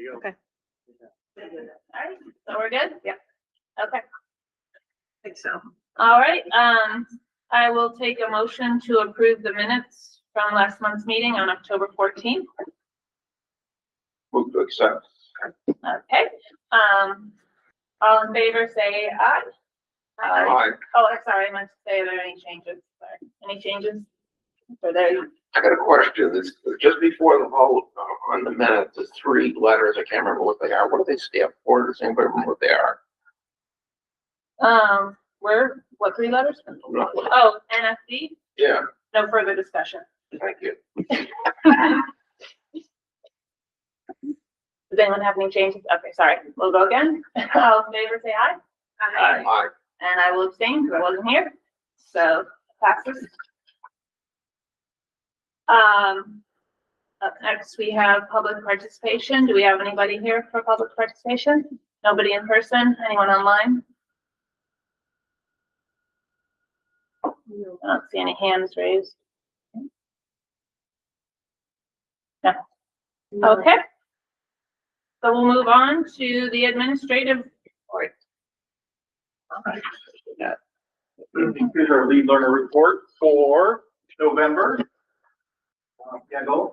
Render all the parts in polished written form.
you go. Okay. All right, so we're good? Yep. Okay, I think so. all right, I will take a motion to approve the minutes from last month's meeting on October 14th. Move to accept. Okay, all in favor, say aye. Aye. Oh, I'm sorry, I meant to say, are there any changes? Sorry. Any changes? So there you I got a question. This, just before the vote on the minutes, there's 3 letters. I can't remember what they are. What do they stand for? Does anybody remember what they are? what 3 letters? No. Oh, NFD, Yeah, no further discussion. thank you. Does anyone have any changes? Okay, sorry, we'll go again. All in favor, say aye. Aye. And I will abstain because I wasn't here, so passes. Up next, we have public participation. Do we have anybody here for public participation? Nobody in person? Anyone online? I don't see any hands raised. No. Okay. So we'll move on to the administrative report. Here's our lead learner report for November. Kendall.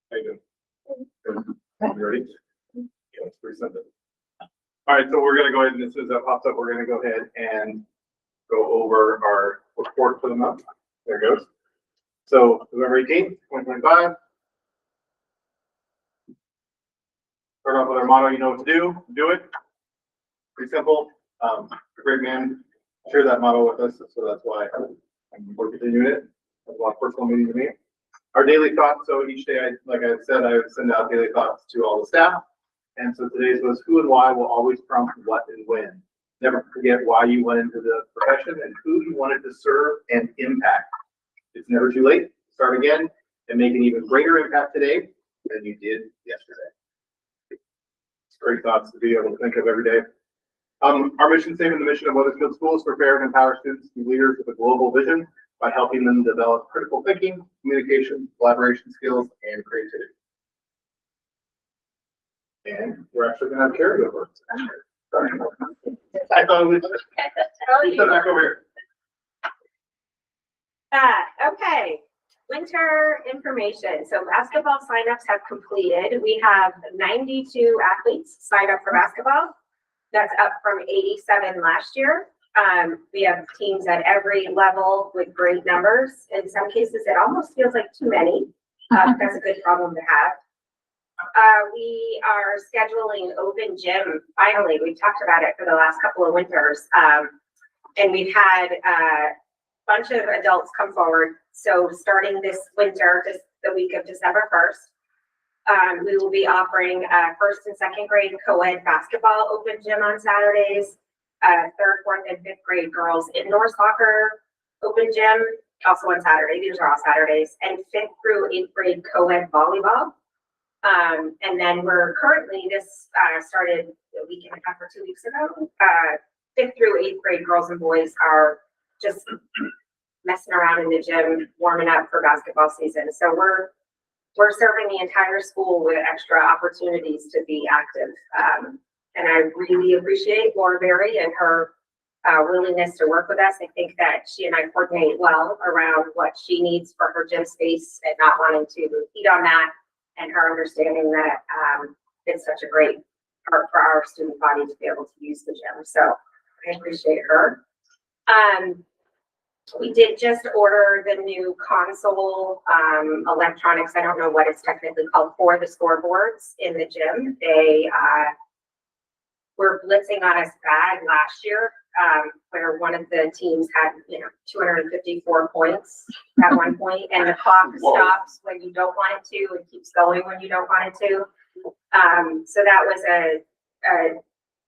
How you doing? Good. You ready? Yeah, it's pretty simple. All right, so we're gonna go ahead and as soon as that pops up, we're gonna go ahead and go over our report for the month. There it goes. So November 18th, 2025. Start off with our motto, you know what to do it. Pretty simple. A great man shared that motto with us, so that's why I'm working the unit. That's a lot of personal meaning to me. Our daily thoughts, so each day, like I said, I would send out daily thoughts to all the staff. And so today's was who and why will always prompt what and when. Never forget why you went into the profession and who you wanted to serve and impact. It's never too late. Start again and make an even greater impact today than you did yesterday. Great thoughts to be able to think of every day. Our mission statement, the mission of Weathersfield Schools, prepare and empower students to be leaders with a global vision by helping them develop critical thinking, communication, collaboration skills, and creativity. And we're actually going to have carryover. Sorry. I thought we sit back over here. Okay, winter information. So basketball signups have completed. We have 92 athletes signed up for basketball. That's up from 87 last year. We have teams at every level with great numbers. In some cases, it almost feels like too many. That's a good problem to have. We are scheduling open gym. Finally, we've talked about it for the last couple of winters. And we've had a bunch of adults come forward. So starting this winter, just the week of December 1st, we will be offering first and second grade co-ed basketball open gym on Saturdays, third, fourth, and fifth grade girls indoor soccer open gym also on Saturday. These are all Saturdays, and fifth through eighth grade co-ed volleyball. And then we're currently, this started a week and a half or 2 weeks ago. Fifth through eighth grade girls and boys are just messing around in the gym, warming up for basketball season. So we're serving the entire school with extra opportunities to be active. And I really appreciate Laura Berry and her willingness to work with us. I think that she and I coordinate well around what she needs for her gym space and not wanting to eat on that, and her understanding that it's such a great part for our student body to be able to use the gym. So I appreciate her. We did just order the new console electronics. I don't know what it's technically called for the scoreboards in the gym. They were blitzing on us bad last year, where one of the teams had 254 points at one point, and the clock stops when you don't want it to and keeps going when you don't want it to. So that was a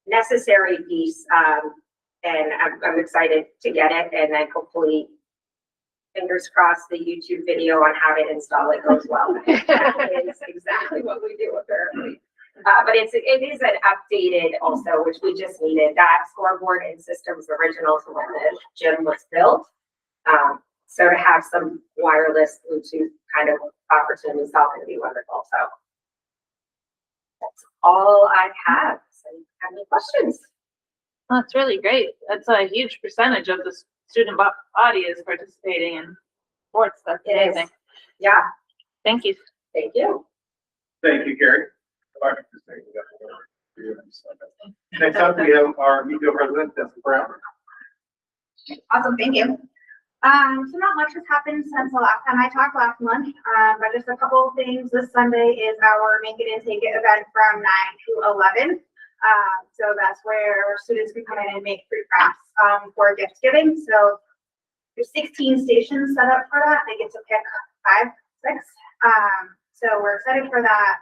necessary piece. And I'm excited to get it, and then hopefully, fingers crossed, the YouTube video on how to install it goes well. It's exactly what we do apparently. But it is an updated also, which we just needed. That scoreboard and systems original to when the gym was built. So to have some wireless Bluetooth kind of opportunities is all going to be wonderful. So that's all I have. So if you have any questions? Oh, that's really great. That's a huge percentage of the student body is participating in sports. That's It is. amazing. Yeah, Thank you. thank you. Thank you, Carrie. Next up, we have our MICO president, Jessica Brown. Awesome, thank you. So not much has happened since the last time I talked last month, but just a couple of things. This Sunday is our Make It and Take It event from 9 to 11. So that's where students can come in and make free crafts for gift giving. So there's 16 stations set up for that. They get to pick 5, 6. So we're excited for that.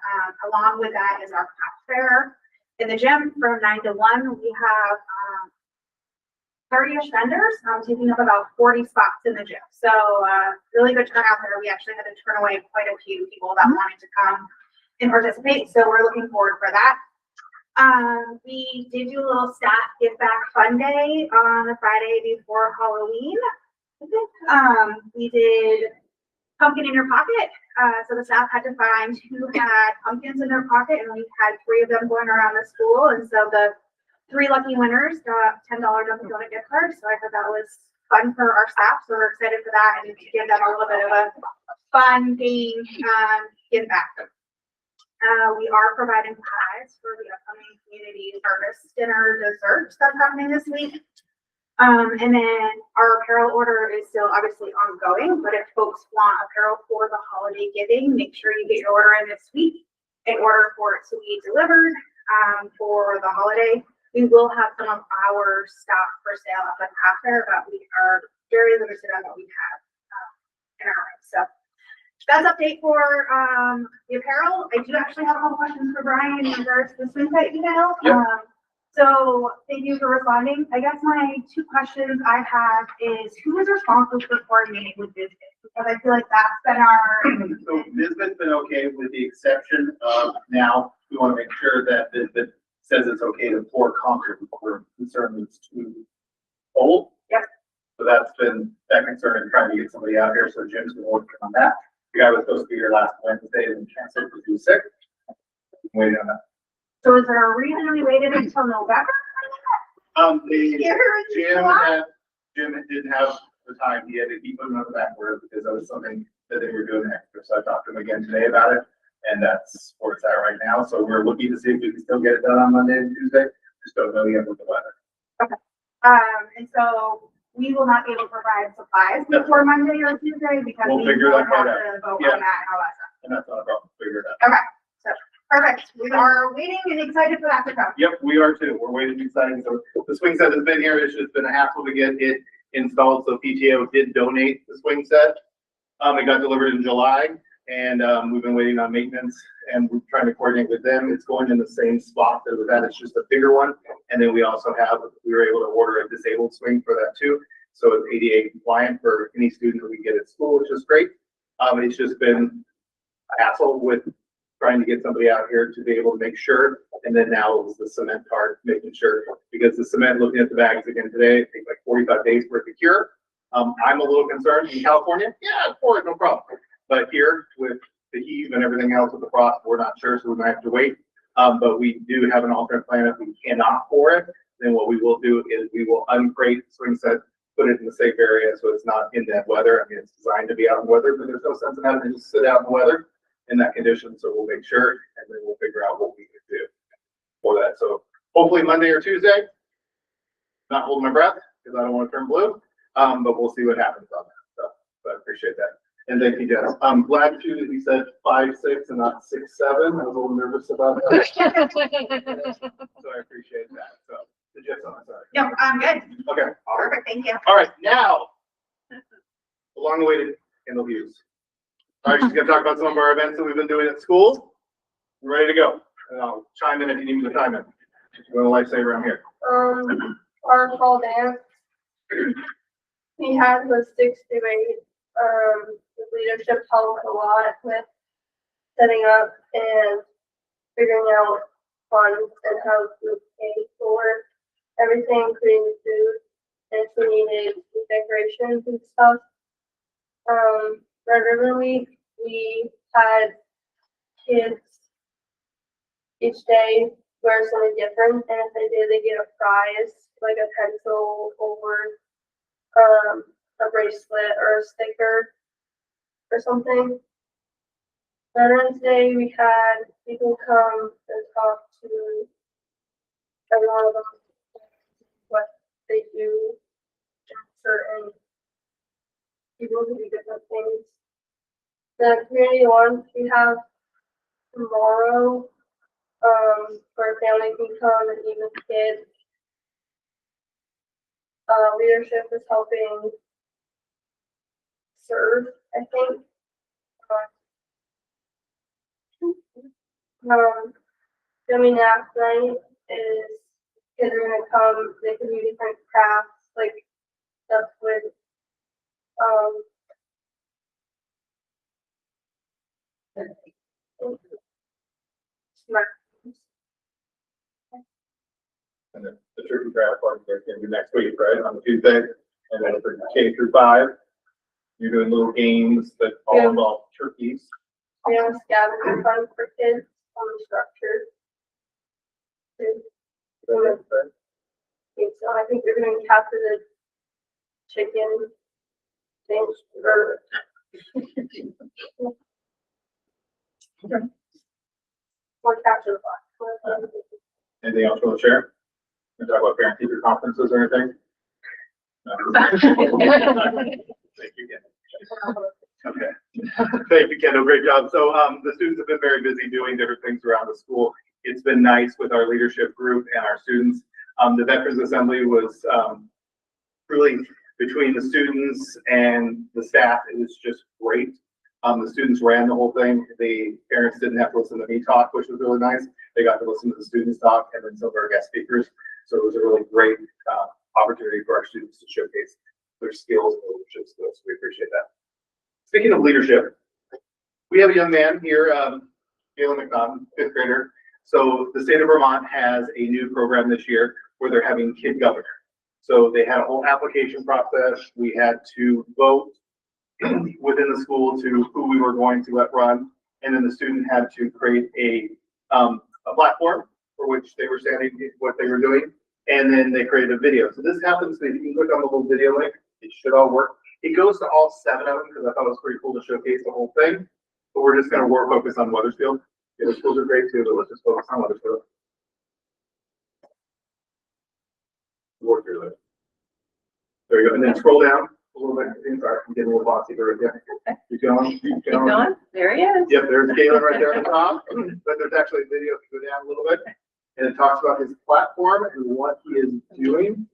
Along with that is our craft fair in the gym from 9 to 1. We have 30-ish vendors, taking up about 40 spots in the gym. So really good turnout there. We actually had to turn away quite a few people that wanted to come and participate. So we're looking forward for that. We did do a little staff give back fun day on the Friday before Halloween. We did pumpkin in your pocket. So the staff had to find who had pumpkins in their pocket, and we had 3 of them going around the school. And so the 3 lucky winners got $10 Dunkin' Donut gift cards. So I thought that was fun for our staff. So we're excited for that and to give them a little bit of a fun thing give back. We are providing pies for the upcoming community harvest dinner dessert that's happening this week. And then our apparel order is still obviously ongoing, but if folks want apparel for the holiday giving, make sure you get your order in this week in order for it to be delivered for the holiday. We will have some of our stock for sale at the craft fair, but we are very limited on what we have in our room. So that's update for the apparel. I do actually have a couple questions for Brian in regards to the swing set email. Yep. So thank you for responding. I guess my 2 questions I have is who is responsible for coordinating with business? Because I feel like that's been our. So Nisbet's been okay with the exception of now, we want to make sure that Nisbet says it's okay to pour Concord. We're concerned it's too old. Yep. So that's been that concern and trying to get somebody out here. So Jim's been working on that. The guy was supposed to be here last Wednesday and canceled because he was sick. Waiting on that. So is there a reason we waited until November? Jim didn't have the time. He had to keep putting on the back burner because that was something that they were doing extra. So I talked to him again today about it, and that's where it's at right now. So we're looking to see if we can still get it done on Monday and Tuesday. Just don't know yet with the weather. Okay. And so we will not be able to provide supplies before Monday or Tuesday because We'll we figure don't that part have out. to vote Yeah. on that and all that stuff. And that's not a problem. Figure it out. Okay. So perfect. We are waiting and excited for that to come. Yep, we are too. We're waiting to exciting. So the swing set has been here. It's just been a hassle to get it installed. So PTO did donate the swing set. It got delivered in July, and we've been waiting on maintenance, and we're trying to coordinate with them. It's going in the same spot that it was at. It's just a bigger one. And then we also we were able to order a disabled swing for that too. So it's ADA compliant for any student that we get at school, which is great. It's just been a hassle with trying to get somebody out here to be able to make sure. And then now it was the cement part, making sure, because the cement, looking at the bags again today, it takes like 45 days for it to cure. I'm a little concerned in California. Yeah, pour it, no problem. But here with the heave and everything else with the frost, we're not sure, so we might have to wait. But we do have an alternate plan if we cannot pour it. Then what we will do is we will uncrate the swing set, put it in the safe area so it's not in that weather. I mean, it's designed to be out in weather, but there's no sense in having it just sit out in the weather in that condition. So we'll make sure, and then we'll figure out what we can do for that. So hopefully Monday or Tuesday. Not holding my breath because I don't want to turn blue. But we'll see what happens on that. So, but I appreciate that. And thank you, Jess. I'm glad too that you said 5'6" and not 6'7". I was a little nervous about that. So I appreciate that. So the Jess on, sorry. No, I'm good. Okay. Perfect. Thank you. All right, now the long awaited Kendall Hughes. All right, she's gonna talk about some of our events that we've been doing at school. We're ready to go. And I'll chime in if you need me to chime in. We're a lifesaver around here. Our fall dance, we had the 6 to 8, the leadership helped a lot with setting up and figuring out funds and how to pay for everything, including the food, and if we needed decorations and stuff. Red Ribbon Week, we had kids each day wear something different, and if they did, they get a prize, like a pencil or a bracelet or a sticker or something. Veterans Day, we had people come and talk to everyone about what they do, certain people who do different things. The community lunch we have tomorrow, where family can come and even kids. Leadership is helping serve, I think. Coming up night is kids are gonna come, they can do different crafts, like stuff with, smart. And the turkey trap party is gonna be next week, right, on Tuesday, and then for K through 5, you're doing little games that all involve turkeys. We have a scavenger hunt for kids on the structure. So I think they're gonna capture the chicken things or. Or capture the box. Anything else you want to share? We talk about parent teacher conferences or anything? No. Thank you, Ken. Okay. Thank you, Kendall. Great job. So the students have been very busy doing different things around the school. It's been nice with our leadership group and our students. The Veterans Assembly was really between the students and the staff. It was just great. The students ran the whole thing. The parents didn't have to listen to me talk, which was really nice. They got to listen to the students talk and then some of our guest speakers. So it was a really great opportunity for our students to showcase their skills and leadership skills. We appreciate that. Speaking of leadership, we have a young man here, Galen McNaughton, 5th grader. So the state of Vermont has a new program this year where they're having Kid Governor. So they had a whole application process. We had to vote within the school to who we were going to let run, and then the student had to create a platform for which they were standing, what they were doing, and then they created a video. So this happens, if you can click on the little video link, it should all work. It goes to all 7 of them because I thought it was pretty cool to showcase the whole thing, but we're just going to focus on Weathersfield. The other schools are great too, but let's just focus on Weathersfield. Work through it. There you go, and then scroll down a little bit. Sorry, I'm getting a little bossy here. Yeah. Keep going. Keep Keep going. There he is. Yep, there's Galen right there at the top, but there's actually a video if you go down a little bit, and it talks about his platform and what he is doing.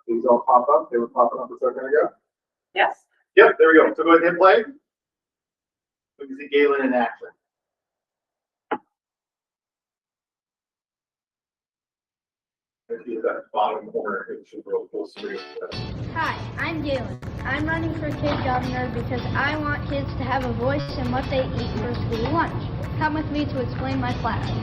These all pop up. They were popping up a second ago. Yes. Yep, there we go. So go ahead and hit play. We can see Galen in action. See that bottom corner. It should roll full screen. Hi, I'm Galen. I'm running for Kid Governor because I want kids to have a voice in what they eat for school lunch. Come with me to explain my platform.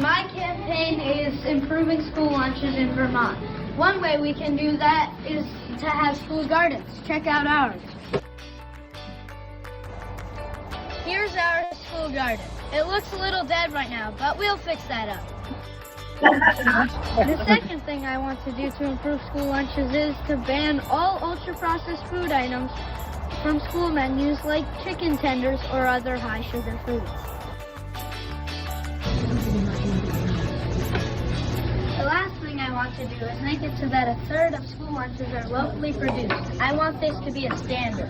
My campaign is improving school lunches in Vermont. One way we can do that is to have school gardens. Check out ours. Here's our school garden. It looks a little dead right now, but we'll fix that up. The second thing I want to do to improve school lunches is to ban all ultra-processed food items from school menus like chicken tenders or other high-sugar foods. The last thing I want to do is make it so that a third of school lunches are locally produced. I want this to be a standard.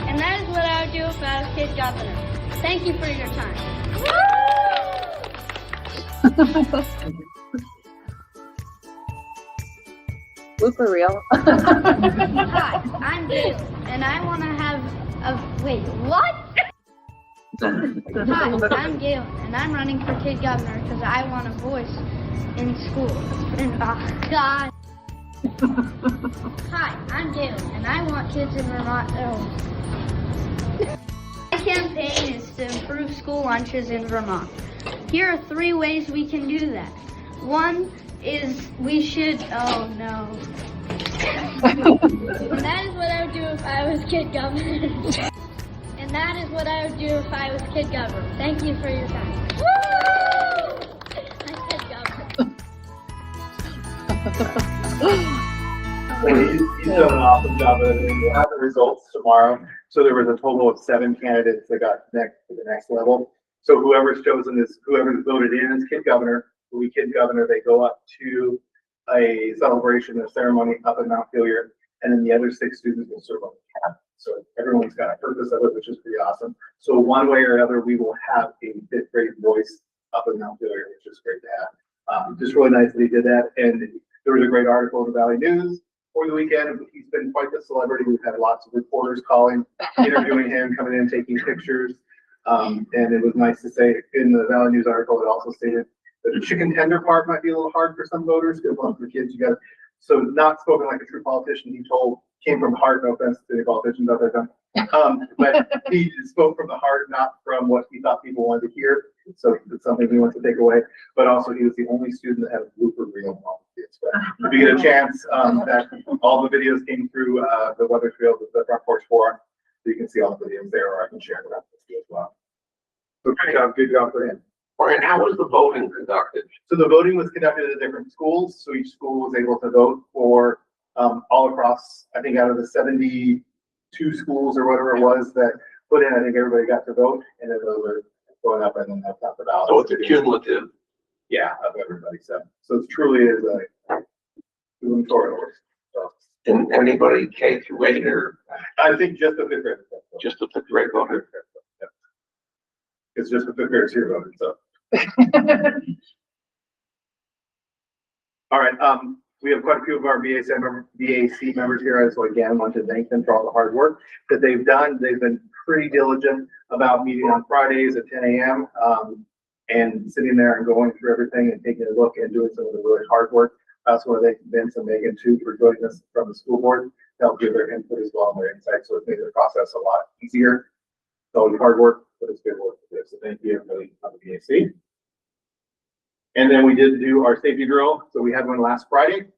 And that is what I would do if I was Kid Governor. Thank you for your time. blooper reel. Hi, I'm Galen, and I want to have a, wait, what? Hi, I'm Galen, and I'm running for kid governor because I want a voice in school. And, oh, God. Hi, I'm Galen, and I want kids in Vermont. My campaign is to improve school lunches in Vermont. Here are 3 ways we can do that. One is we should, oh no. And that is what I would do if I was kid governor. And that is what I would do if I was kid governor. Thank you for your time. Woo! I'm kid governor. He's done an awesome job of it, and we'll have the results tomorrow. So there was a total of 7 candidates that got next to the next level. So whoever's chosen is, whoever's voted in as kid governor, will be kid governor. They go up to a celebration, a ceremony up in Mount Pillier, and then the other 6 students will serve on the cabinet. So everyone's got a purpose of it, which is pretty awesome. So one way or another, we will have a 5th grade voice up in Mount Pillier, which is great to have. Just really nice that he did that. And there was a great article in the Valley News over the weekend. He's been quite the celebrity. We've had lots of reporters calling, interviewing him, coming in, taking pictures. And it was nice to say in the Valley News article, it also stated that the chicken tender part might be a little hard for some voters. Because one of the kids, you got, so not spoken like a true politician. He came from heart, no offense to the politicians out there, but he spoke from the heart, not from what he thought people wanted to hear. So it's something he wants to take away. But also, he was the only student that had a blooper reel on the kids. But if you get a chance, that all the videos came through the Weathersfield, the Front Porch Forum, so you can see all the videos there, or I can share them with you as well. So good job for him. Brian, how was the voting conducted? So the voting was conducted at different schools. So each school was able to vote for all across, I think out of the 72 schools or whatever it was that put in, I think everybody got to vote, and then those are going up and then that's not the ballot. So it's a cumulative. Yeah, of everybody. So it truly is a gubernatorial race. So And anybody K through 8 or I think just the 5th grade. just the 5th grade voter? Yeah. It's just the 5th graders here voted, so. All right, we have quite a few of our BAC members here. I so again want to thank them for all the hard work that they've done. They've been pretty diligent about meeting on Fridays at 10 a.m. And sitting there and going through everything and taking a look and doing some of the really hard work. That's where they convinced Megan too for joining us from the school board. They'll give their input as well and their insights, so it made the process a lot easier. So hard work, but it's good work to do. So thank you everybody on the BAC. And then we did do our safety drill. So we had one last Friday.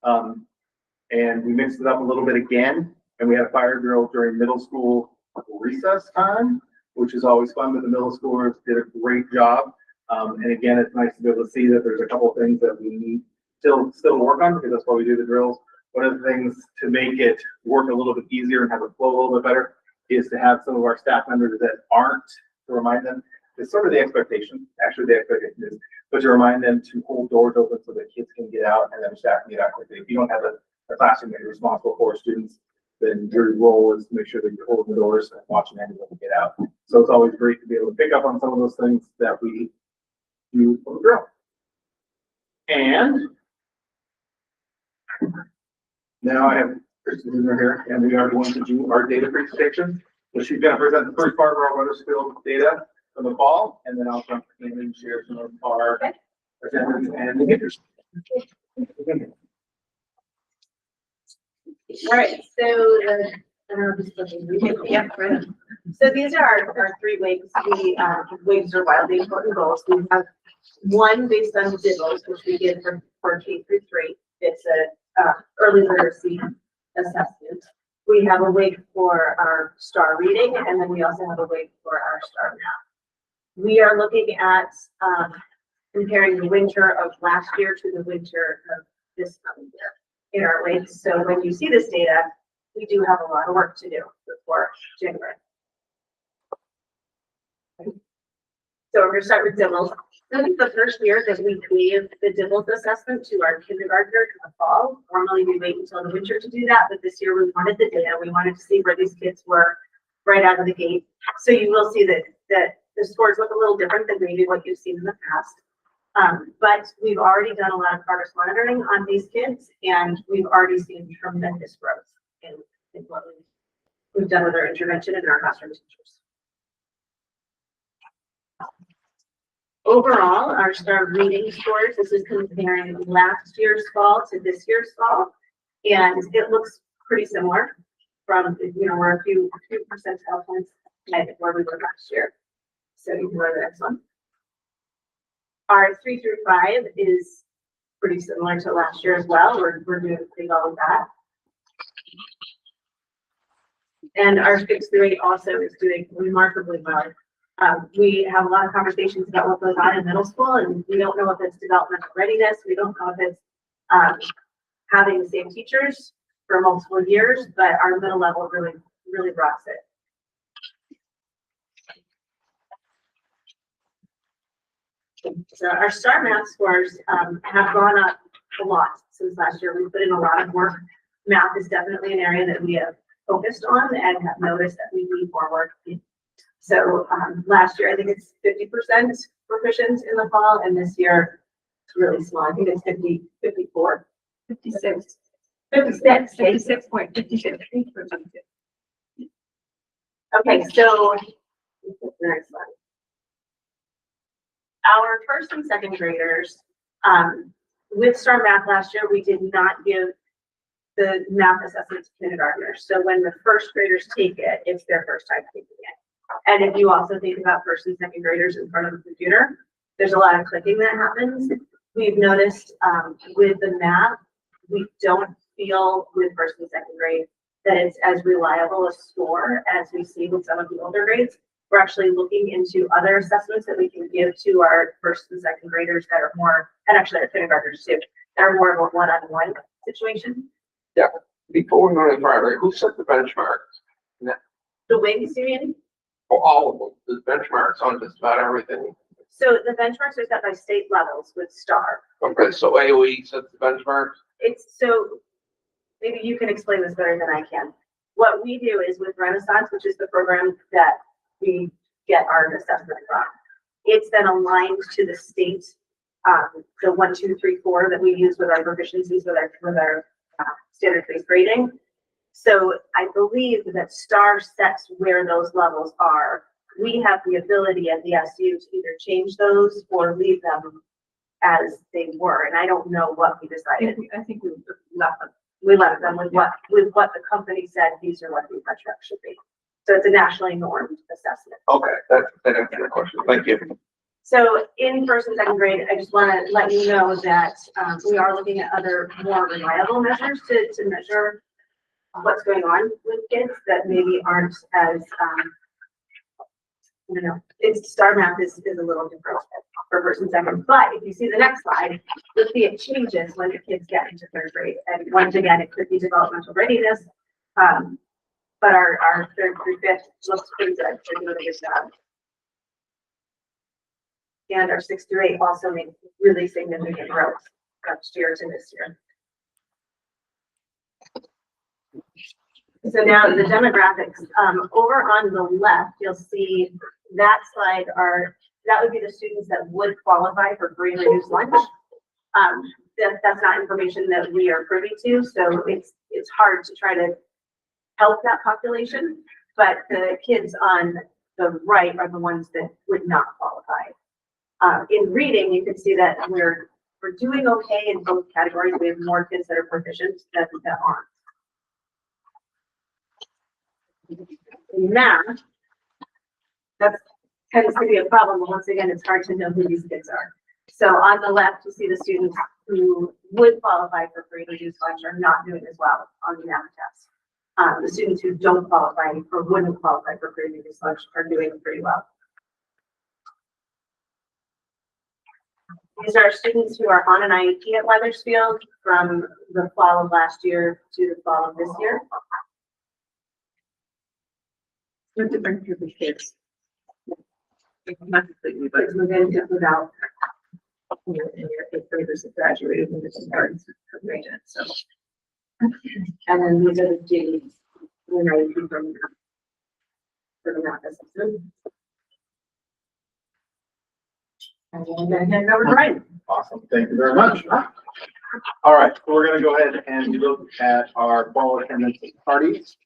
And we mixed it up a little bit again. And we had a fire drill during middle school recess time, which is always fun. But the middle schoolers did a great job. And again, it's nice to be able to see that there's a couple of things that we need still to work on, because that's why we do the drills. One of the things to make it work a little bit easier and have it flow a little bit better is to have some of our staff members that aren't, to remind them, it's sort of the expectation, actually the expectation is, but to remind them to hold doors open so that kids can get out and then staff can get out quickly. If you don't have a classroom that you're responsible for students, then your role is to make sure that you're holding the doors and watching anyone get out. So it's always great to be able to pick up on some of those things that we do for the drill. And now I have Kristen here, and we are going to do our data presentation. So she's going to present the first part of our Weathersfield data from the fall, and then I'll jump in and share some of our attendance and indicators. All right, so so these are our 3 wigs. Wigs are wildly important goals. We have one based on DIBELS, which we give for K through 3. It's a early literacy assessment. We have a wig for our STAR reading, and then we also have a wig for our STAR math. We are looking at comparing the winter of last year to the winter of this coming year in our wigs. So when you see this data, we do have a lot of work to do before January. So we're going to start with DIBELS. This is the first year that we gave the DIBELS assessment to our kindergartners in the fall. Normally we wait until the winter to do that, but this year we wanted the data. We wanted to see where these kids were right out of the gate. So you will see that the scores look a little different than maybe what you've seen in the past. But we've already done a lot of progress monitoring on these kids, and we've already seen tremendous growth in what we've done with our intervention and our classroom teachers. Overall, our STAR reading scores, this is comparing last year's fall to this year's fall, and it looks pretty similar from, we're a few percentile points ahead of where we were last year. So you can go to the next one. Our 3 through 5 is pretty similar to last year as well. We're doing pretty well with that. And our 6 through 8 also is doing remarkably well. We have a lot of conversations about what goes on in middle school, and we don't know if it's developmental readiness. We don't know if it's having the same teachers for multiple years, but our middle level really rocks it. So our STAR math scores have gone up a lot since last year. We put in a lot of work. Math is definitely an area that we have focused on and have noticed that we need more work in. So last year, I think it's 50% proficient in the fall, and this year it's really small. I think it's 54. 56. 56. 56.56. Okay, so the next slide. Our first and second graders, with STAR Math last year, we did not give the math assessment to kindergartners. So when the first graders take it, it's their first time taking it. And if you also think about first and second graders in front of the computer, there's a lot of clicking that happens. We've noticed with the math, we don't feel with first and second grade that it's as reliable a score as we see with some of the older grades. We're actually looking into other assessments that we can give to our first and second graders that are more, and actually our kindergartners too, that are more of a one-on-one situation. Yeah, before we go any farther, who set the benchmarks? The wings, you mean? For all of them, the benchmarks on just about everything. So the benchmarks are set by state levels with STAR. Okay, so AOE sets the benchmarks? It's so, maybe you can explain this better than I can. What we do is with Renaissance, which is the program that we get our assessment from, it's then aligned to the state, the 1, 2, 3, 4 that we use with our proficiencies with our standard-based grading. So I believe that STAR sets where those levels are. We have the ability at the SU to either change those or leave them as they were. And I don't know what we decided. I think we left them. We left them with what the company said, these are what the benchmarks should be. So it's a nationally normed assessment. Okay, that answers your question. Thank you. So in first and second grade, I just want to let you know that we are looking at other more reliable measures to measure what's going on with kids that maybe aren't as, it's STAR Math is a little different for first and second. But if you see the next slide, you'll see it changes when the kids get into third grade. And once again, it could be developmental readiness. But our third through fifth looks pretty good. They're doing a good job. And our 6 through 8 also made really significant growth last year to this year. So now the demographics, over on the left, you'll see that slide that would be the students that would qualify for free and reduced lunch. That's not information that we are privy to, so it's hard to try to help that population, but the kids on the right are the ones that would not qualify. In reading, you can see that we're doing okay in both categories. We have more kids that are proficient than that aren't. In math, that tends to be a problem. Once again, it's hard to know who these kids are. So on the left, you see the students who would qualify for free reduced lunch are not doing as well on the math test. The students who don't qualify or wouldn't qualify for free reduced lunch are doing pretty well. These are students who are on an IEP at Weathersfield from the fall of last year to the fall of this year. What different group of kids? Not completely, but Kids move in, kids move out. in your 8th graders that graduated and this is starting to grade it, so. And then these are the Gs, for the math assessment. And then that was right. Awesome, thank you very much. All right, so we're gonna go ahead and look at our fall attendance parties.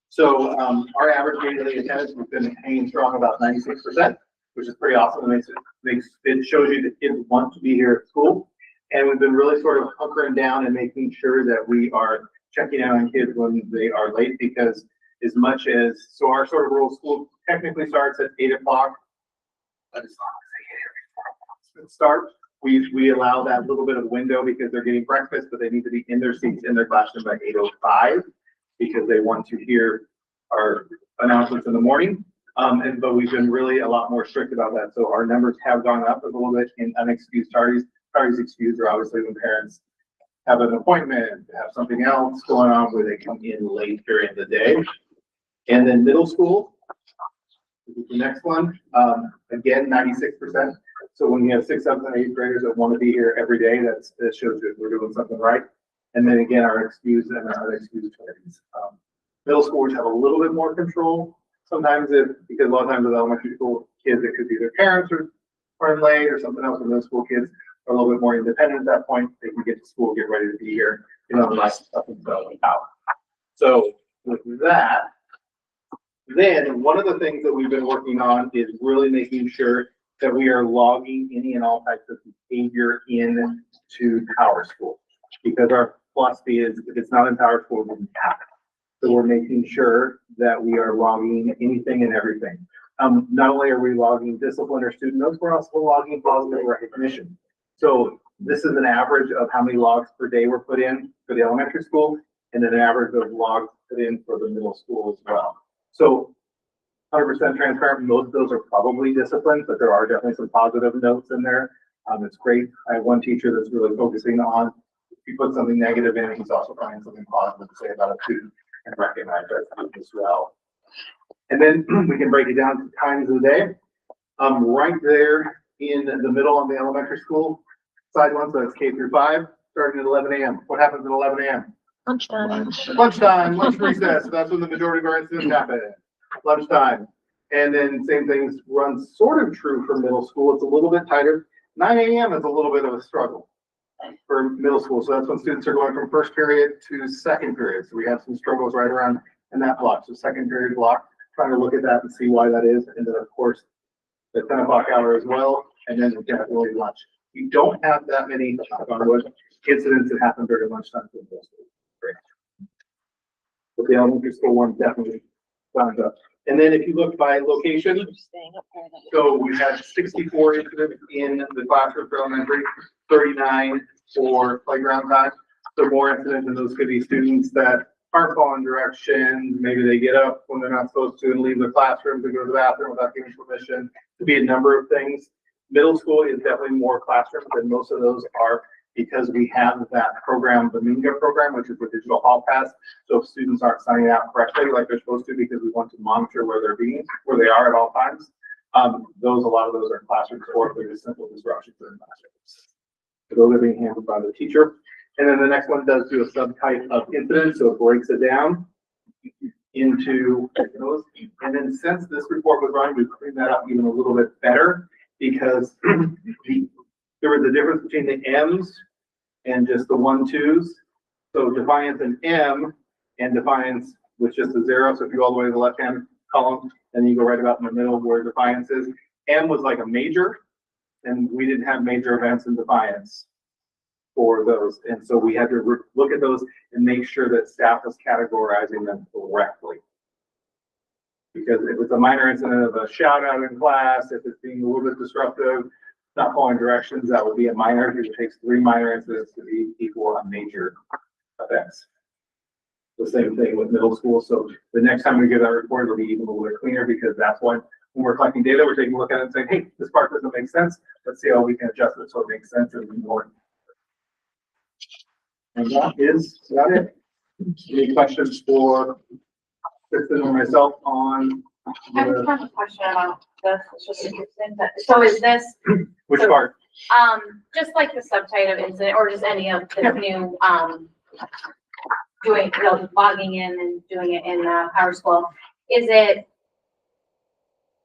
So, our average daily attendance has been hanging strong about 96%, which is pretty awesome. It shows you that kids want to be here at school. And we've been really sort of hunkering down and making sure that we are checking out on kids when they are late, because as much as, so our sort of rural school technically starts at 8 o'clock. But it's not it starts. We allow that little bit of window because they're getting breakfast, but they need to be in their seats in their classroom by 8:05 because they want to hear our announcements in the morning. But we've been really a lot more strict about that. So our numbers have gone up a little bit in unexcused tardies. Tardies excused are obviously when parents have an appointment, have something else going on where they come in late during the day. And then middle school, the next one, again, 96%. So when you have 6th, 7th, and 8th graders that want to be here every day, that shows that we're doing something right. And then again, our excused and our unexcused tardies. Middle schoolers have a little bit more control. Sometimes because a lot of times with elementary school kids, it could be their parents are running late or something else. With middle school kids are a little bit more independent at that point. They can get to school, get ready to be here, less stuff and going out. So with that, then one of the things that we've been working on is really making sure that we are logging any and all types of behavior into Power School, because our philosophy is if it's not in Power School, it doesn't happen. So we're making sure that we are logging anything and everything. Not only are we logging discipline or student notes, we're also logging positive recognition. So this is an average of how many logs per day were put in for the elementary school, and then an average of logs put in for the middle school as well. So 100% transparent, most of those are probably disciplined, but there are definitely some positive notes in there. It's great. I have one teacher that's really focusing on, if you put something negative in, he's also finding something positive to say about a student and recognize that as well. And then we can break it down to times of the day. Right there in the middle on the elementary school side one, so that's K through 5, starting at 11 a.m. What happens at 11 a.m.? Lunchtime. Lunchtime, lunch recess. That's when the majority of our incidents happen. Lunchtime. And then same things runs sort of true for middle school. It's a little bit tighter. 9 a.m. is a little bit of a struggle for middle school. So that's when students are going from first period to second period. So we have some struggles right around in that block. So second period block, trying to look at that and see why that is. And then of course, the 10 o'clock hour as well. And then definitely lunch. We don't have that many incidents that happen during lunchtime for middle school. Great. But the elementary school one definitely signs up. And then if you look by location, so we had 64 incidents in the classroom for elementary, 39 for playground time. So more incidents, and those could be students that aren't following directions. Maybe they get up when they're not supposed to and leave the classroom to go to the bathroom without giving permission. It could be a number of things. Middle school is definitely more classrooms, and most of those are because we have that program, the Minga program, which is the digital hall pass. So if students aren't signing out correctly like they're supposed to, because we want to monitor where they are at all times, a lot of those are classrooms, or if they're just simple disruptions in classrooms. So those are being handled by the teacher. And then the next one does do a subtype of incident, so it breaks it down into those. And then since this report was running, we've cleaned that up even a little bit better, because there was a difference between the M's and just the 1-2s. So defiance and M, and defiance with just a 0. So if you go all the way to the left-hand column, then you go right about in the middle where defiance is. M was like a major, and we didn't have major events in defiance for those. And so we had to look at those and make sure that staff was categorizing them correctly. Because if it's a minor incident of a shout out in class, if it's being a little bit disruptive, not following directions, that would be a minor. It takes 3 minor incidents to be equal a major offense. The same thing with middle school. So the next time we get that report, it'll be even a little bit cleaner, because that's when we're collecting data, we're taking a look at it and saying, hey, this part doesn't make sense. Let's see how we can adjust it so it makes sense and more. And that is about it. Any questions for Kristen or myself on I have a question about this. It's just interesting. So is this which part? just like the subtype of incident, or just any of the new doing, logging in and doing it in Power School? Is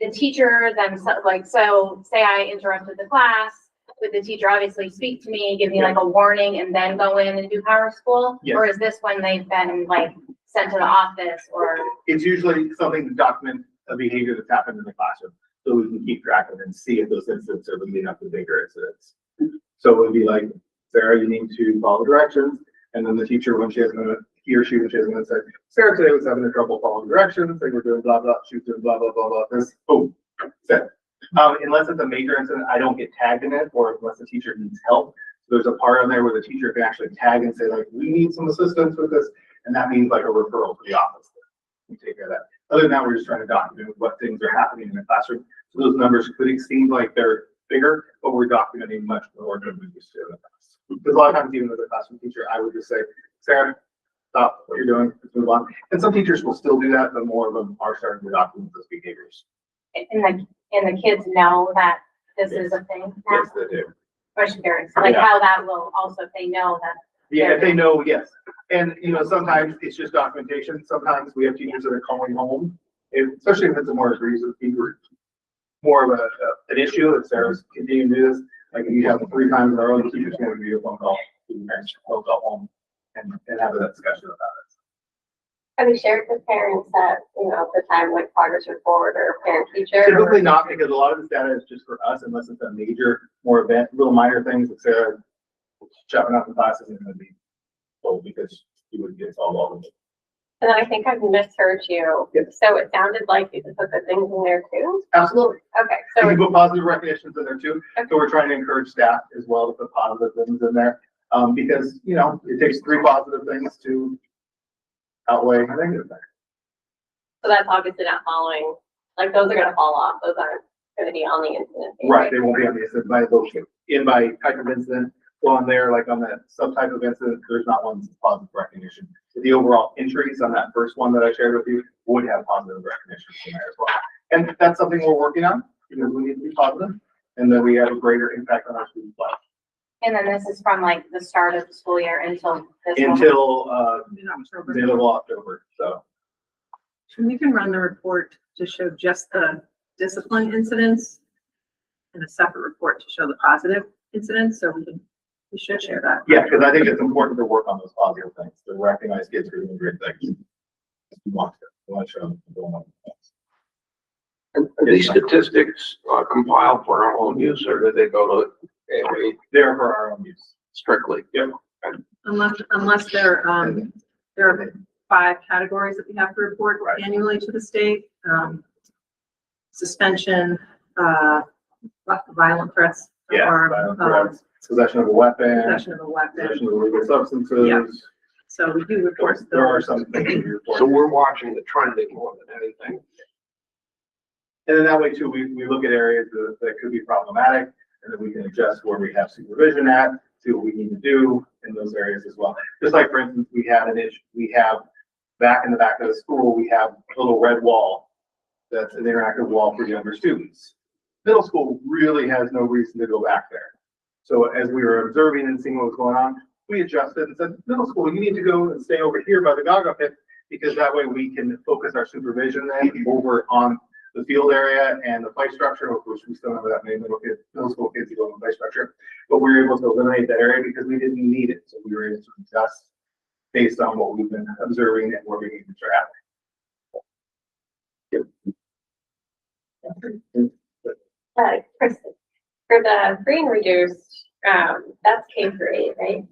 the teacher themselves, like, so say I interrupted the class, would the teacher obviously speak to me, give me like a warning and then go in and do Power School? Yes. Or is this when they've been like sent to the office or? It's usually something to document a behavior that's happened in the classroom, so we can keep track of it and see if those incidents are leading up to bigger incidents. So it would be like, Sarah, you need to follow directions, and then the teacher, when she has gonna, he or she, when she has gonna say, Sarah today was having trouble following directions, they were doing blah, blah, she was doing blah, blah, blah, blah, this, boom, set. Unless it's a major incident, I don't get tagged in it, or unless the teacher needs help. There's a part on there where the teacher can actually tag and say like, we need some assistance with this, and that means like a referral to the office. We take care of that. Other than that, we're just trying to document what things are happening in the classroom. So those numbers could seem like they're bigger, but we're documenting much more than we used to in the past. Because a lot of times, even as a classroom teacher, I would just say, Sarah, stop what you're doing, let's move on. And some teachers will still do that, but more of them are starting to document those behaviors. And the kids know that this is a thing now? Yes, they do. Especially parents, like how that will also, if they know that. Yeah, if they know, yes. And, you know, sometimes it's just documentation. Sometimes we have teachers that are calling home, especially if it's a more egregious behavior, more of an issue. If Sarah's continuing to do this, like if you have 3 times in a row, the teacher's going to give you a phone call to the parents, they'll go home and have a discussion about it. Have you shared with parents that, you know, the time like progress report or parent teacher? Typically not, because a lot of this data is just for us, unless it's a major, more event, little minor things that Sarah chopping up in class isn't going to be told because you wouldn't get it all of it. And then I think I've misheard you. Yes. So it sounded like you could put the things in there too? Absolutely. Okay, So so we put positive recognitions in there too. So we're trying to encourage staff as well to put positive things in there. Because, you know, it takes 3 positive things to outweigh a negative thing. so that's obviously not following, like those are gonna fall off. Those aren't gonna be on the incident page. Right, they won't be on the incident by location. In by type of incident, go on there, like on that subtype of incident, there's not one that's positive recognition. The overall entries on that first one that I shared with you would have positive recognition in there as well. And that's something we're working on because we need to be positive and then we have a greater impact on our students' lives. And then this is from like the start of the school year until this one? Until, In October. middle of October, so. We can run the report to show just the discipline incidents and a separate report to show the positive incidents, so we should share that. Yeah, because I think it's important to work on those positive things, to recognize kids who are doing great things. We want to show them going on. And these statistics compiled for our own use, or do they go to They're for our own use. strictly? Yep. Unless there are 5 categories that we have to report annually to the state. Suspension, violent threats. Yeah, or, violent threats, possession of a weapon, Possession of a weapon. possession of illegal substances. Yeah. So we do report. There are some things we report. So we're watching the trending more than anything. And then that way too, we look at areas that could be problematic, and then we can adjust where we have supervision at, see what we need to do in those areas as well. Just like, for instance, we have back in the back of the school, we have a little red wall that's an interactive wall for younger students. Middle school really has no reason to go back there. So as we were observing and seeing what was going on, we adjusted and said, middle school, you need to go and stay over here by the Gaga pit, because that way we can focus our supervision then over on the field area and the play structure, of course, we still have that many middle school kids who go in the play structure, but we were able to eliminate that area because we didn't need it. So we were able to adjust based on what we've been observing and where we need to happen. Kristen, for the free and reduced, that's K-8, right?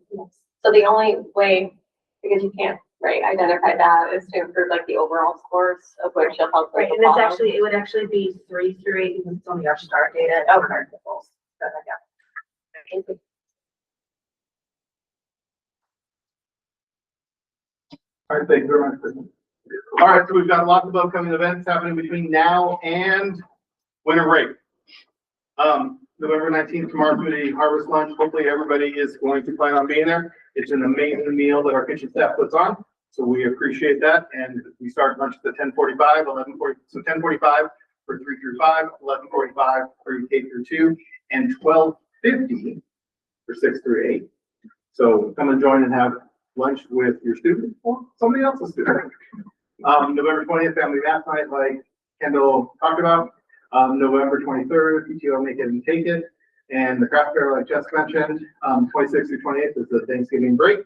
So the only way, because you can't, right, identify that is to improve like the overall scores of which you'll help. Right, and it would actually be 3 through 8 because it's only our star data. Okay. Thank you. All right, thank you very much, Kristen. All right, so we've got lots of upcoming events happening between now and winter break. November 19th, tomorrow, community harvest lunch. Hopefully everybody is going to plan on being there. It's an amazing meal that our kitchen staff puts on, so we appreciate that. And we start lunch at 10:45, 11:40, so 10:45 for 3 through 5, 11:45 for K through 2, and 12:50 for 6 through 8. So come and join and have lunch with your student or somebody else's student. November 20th, family math night, like Kendall talked about. November 23rd, PTO make it and take it. And the craft fair, like Jess mentioned, 26th through 28th is the Thanksgiving break.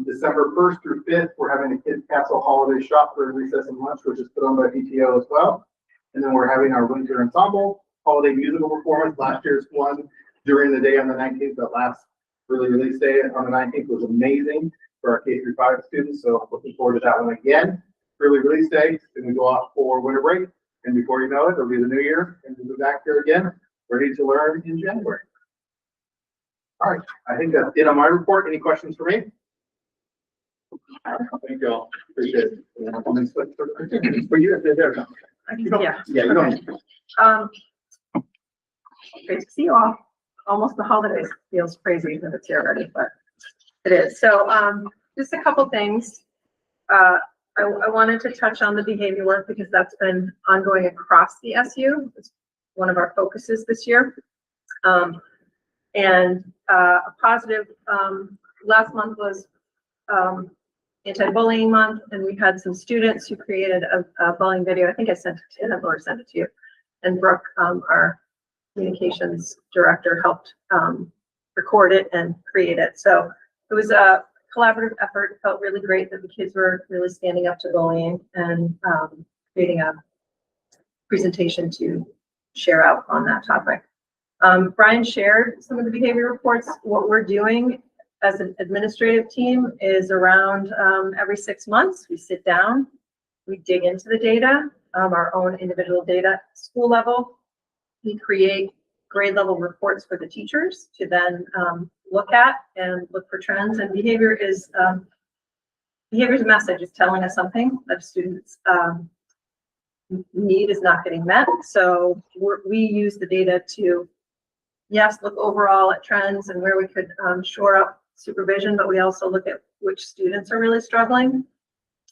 December 1st through 5th, we're having a Kids Castle holiday shop for recess and lunch, which is put on by PTO as well. And then we're having our winter ensemble holiday musical performance. Last year's one during the day on the 19th, that last early release day on the 19th was amazing for our K through 5 students. So looking forward to that one again. Early release day, then we go off for winter break. And before you know it, it'll be the new year and we'll be back here again, ready to learn in January. All right, I think that's it on my report. Any questions for me? Thank you all. Appreciate it. For you, if they're there. Yeah. Yeah, you don't. Great to see you all. Almost the holidays feels crazy that it's here already, but it is. So, just a couple things. I wanted to touch on the behavior work because that's been ongoing across the SU. It's one of our focuses this year. And a positive, last month was anti-bullying month, and we had some students who created a bullying video. I think I sent it to him or sent it to you. And Brooke, our communications director, helped record it and create it. So it was a collaborative effort. It felt really great that the kids were really standing up to bullying and creating a presentation to share out on that topic. Brian shared some of the behavior reports. What we're doing as an administrative team is around every 6 months, we sit down, we dig into the data, our own individual data, school level. We create grade level reports for the teachers to then look at and look for trends. And behavior is behavior's message is telling us something that students need is not getting met. So we use the data to, yes, look overall at trends and where we could shore up supervision, but we also look at which students are really struggling.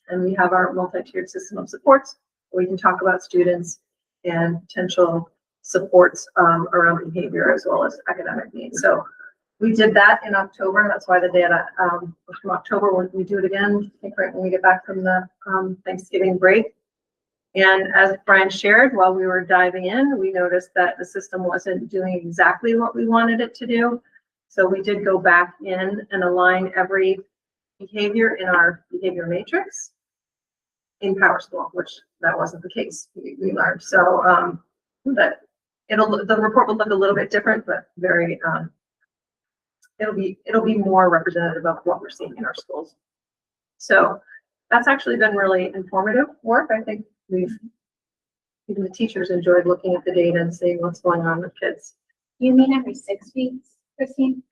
And we have our multi-tiered system of supports. We can talk about students and potential supports around behavior as well as academic needs. So we did that in October. That's why the data was from October. We do it again, I think, right when we get back from the Thanksgiving break. And as Brian shared, while we were diving in, we noticed that the system wasn't doing exactly what we wanted it to do. So we did go back in and align every behavior in our behavior matrix in PowerSchool, which that wasn't the case. We learned. So that the report will look a little bit different, but very it'll be more representative of what we're seeing in our schools. So that's actually been really informative work. I think even the teachers enjoyed looking at the data and seeing what's going on with kids. You mean every 6 weeks, Christine?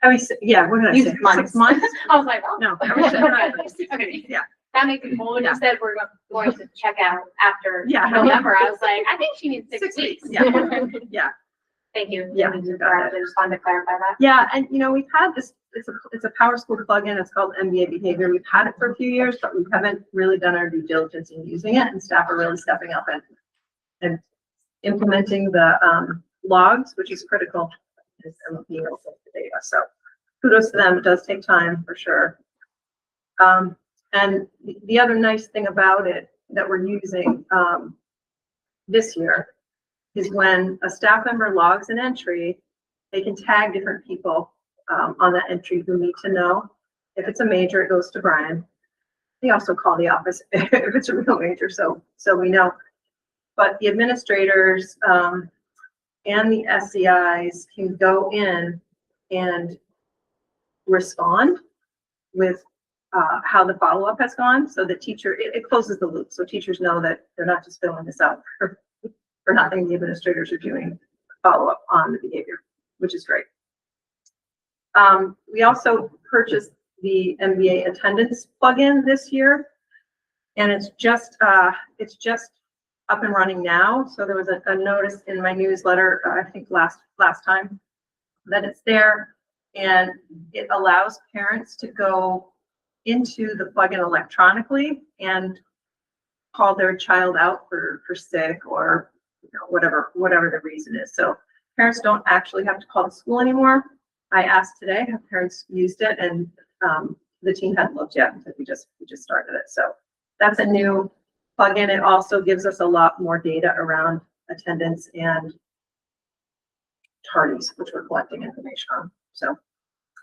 Yeah, we're gonna say 6 months. I was like, oh. No, Okay. yeah. That makes it cool. When you said we're going to check out after Yeah. November, I was like, I think she needs 6 weeks. Yeah, yeah. Thank you. Yeah. I just wanted to clarify that. Yeah, and we've had this, it's a PowerSchool plugin. It's called MBA Behavior. We've had it for a few years, but we haven't really done our due diligence in using it, and staff are really stepping up and implementing the logs, which is critical in being able to get the data. So kudos to them. It does take time for sure. And the other nice thing about it that we're using this year is when a staff member logs an entry, they can tag different people on that entry who need to know. If it's a major, it goes to Brian. They also call the office if it's a real major, so we know. But the administrators and the SCIs can go in and respond with how the follow-up has gone. So the teacher, it closes the loop. So teachers know that they're not just filling this out for nothing. The administrators are doing follow-up on the behavior, which is great. We also purchased the MBA attendance plugin this year, and it's just up and running now. So there was a notice in my newsletter, I think last time, that it's there, and it allows parents to go into the plugin electronically and call their child out for sick or whatever the reason is. So parents don't actually have to call the school anymore. I asked today, have parents used it? And the team hadn't looked yet because we just started it. So that's a new plugin. It also gives us a lot more data around attendance and tardies, which we're collecting information on. So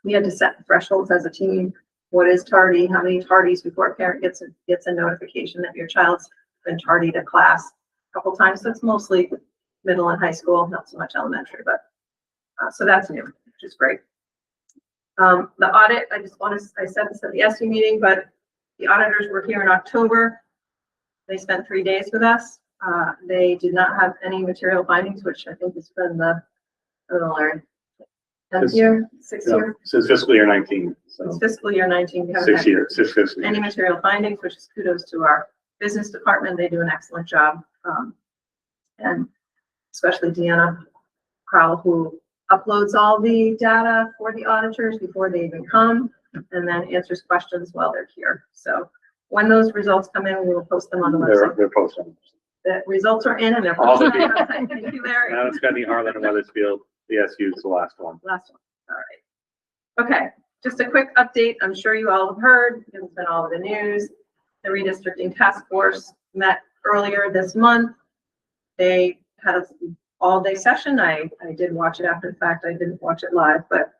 we had to set thresholds as a team. What is tardy? How many tardies before a parent gets a notification that your child's been tardy to class a couple times? So it's mostly middle and high school, not so much elementary, but so that's new, which is great. The audit, I said this at the SU meeting, but the auditors were here in October. They spent 3 days with us. They did not have any material findings, which I think has been the, I don't know, Larry, 10th year, 6th year? Since fiscal year 19. So It's fiscal year 19. We haven't 6 had years, 6 fiscal any years. material findings, which is kudos to our business department. They do an excellent job. And especially Deanna Crowell, who uploads all the data for the auditors before they even come, and then answers questions while they're here. So when those results come in, we will post them on the website. They're posted. The results are in and they're All posted the on the website. Thank you, Larry. Now it's Scotty, Harlan, and Weathersfield. The SU is the last one. Last one. All right. Okay, just a quick update. I'm sure you all have heard, it's been all over the news. The redistricting task force met earlier this month. They had an all-day session. I did watch it after the fact. I didn't watch it live, but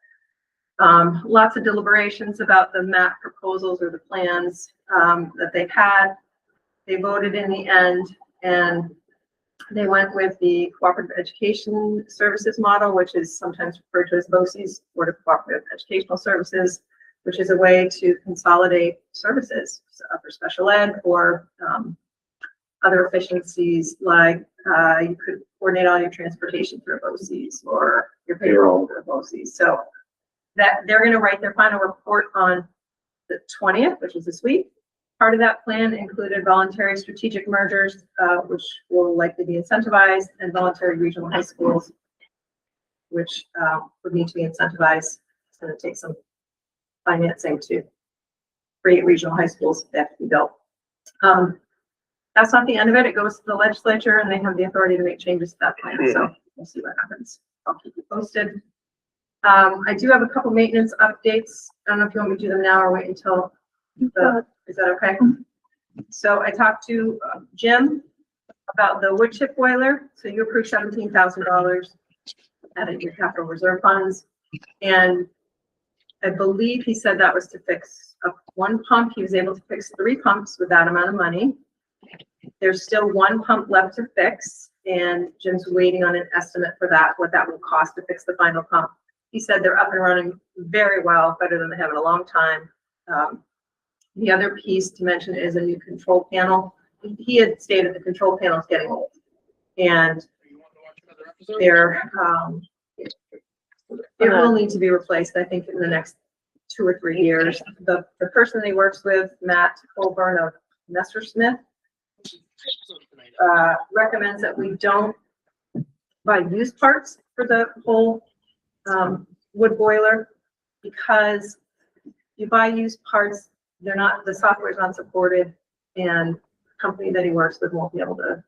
lots of deliberations about the map proposals or the plans that they've had. They voted in the end, and they went with the Cooperative Education Services model, which is sometimes referred to as BOCES, Board of Cooperative Educational Services, which is a way to consolidate services for special ed or other efficiencies, like you could coordinate all your transportation through BOCES or your payroll through BOCES. So that they're going to write their final report on the 20th, which is this week. Part of that plan included voluntary strategic mergers, which will likely be incentivized, and voluntary regional high schools, which would need to be incentivized. It's going to take some financing to create regional high schools that have to be built. That's not the end of it. It goes to the legislature and they have the authority to make changes to that plan. So we'll see what happens. I'll keep you posted. I do have a couple maintenance updates. I don't know if you want me to do them now or wait until is that okay? So I talked to Jim about the wood chip boiler. So you approved $17,000 out of your capital reserve funds. And I believe he said that was to fix one pump. He was able to fix 3 pumps with that amount of money. There's still 1 pump left to fix, and Jim's waiting on an estimate for that, what that will cost to fix the final pump. He said they're up and running very well, better than they have in a long time. The other piece to mention is a new control panel. He had stated the control panel is getting old, and it will need to be replaced, I think, in the next 2 or 3 years. The person that he works with, Matt Colburn of Messersmith, recommends that we don't buy used parts for the whole wood boiler, because if you buy used parts, the software is not supported, and the company that he works with won't be able to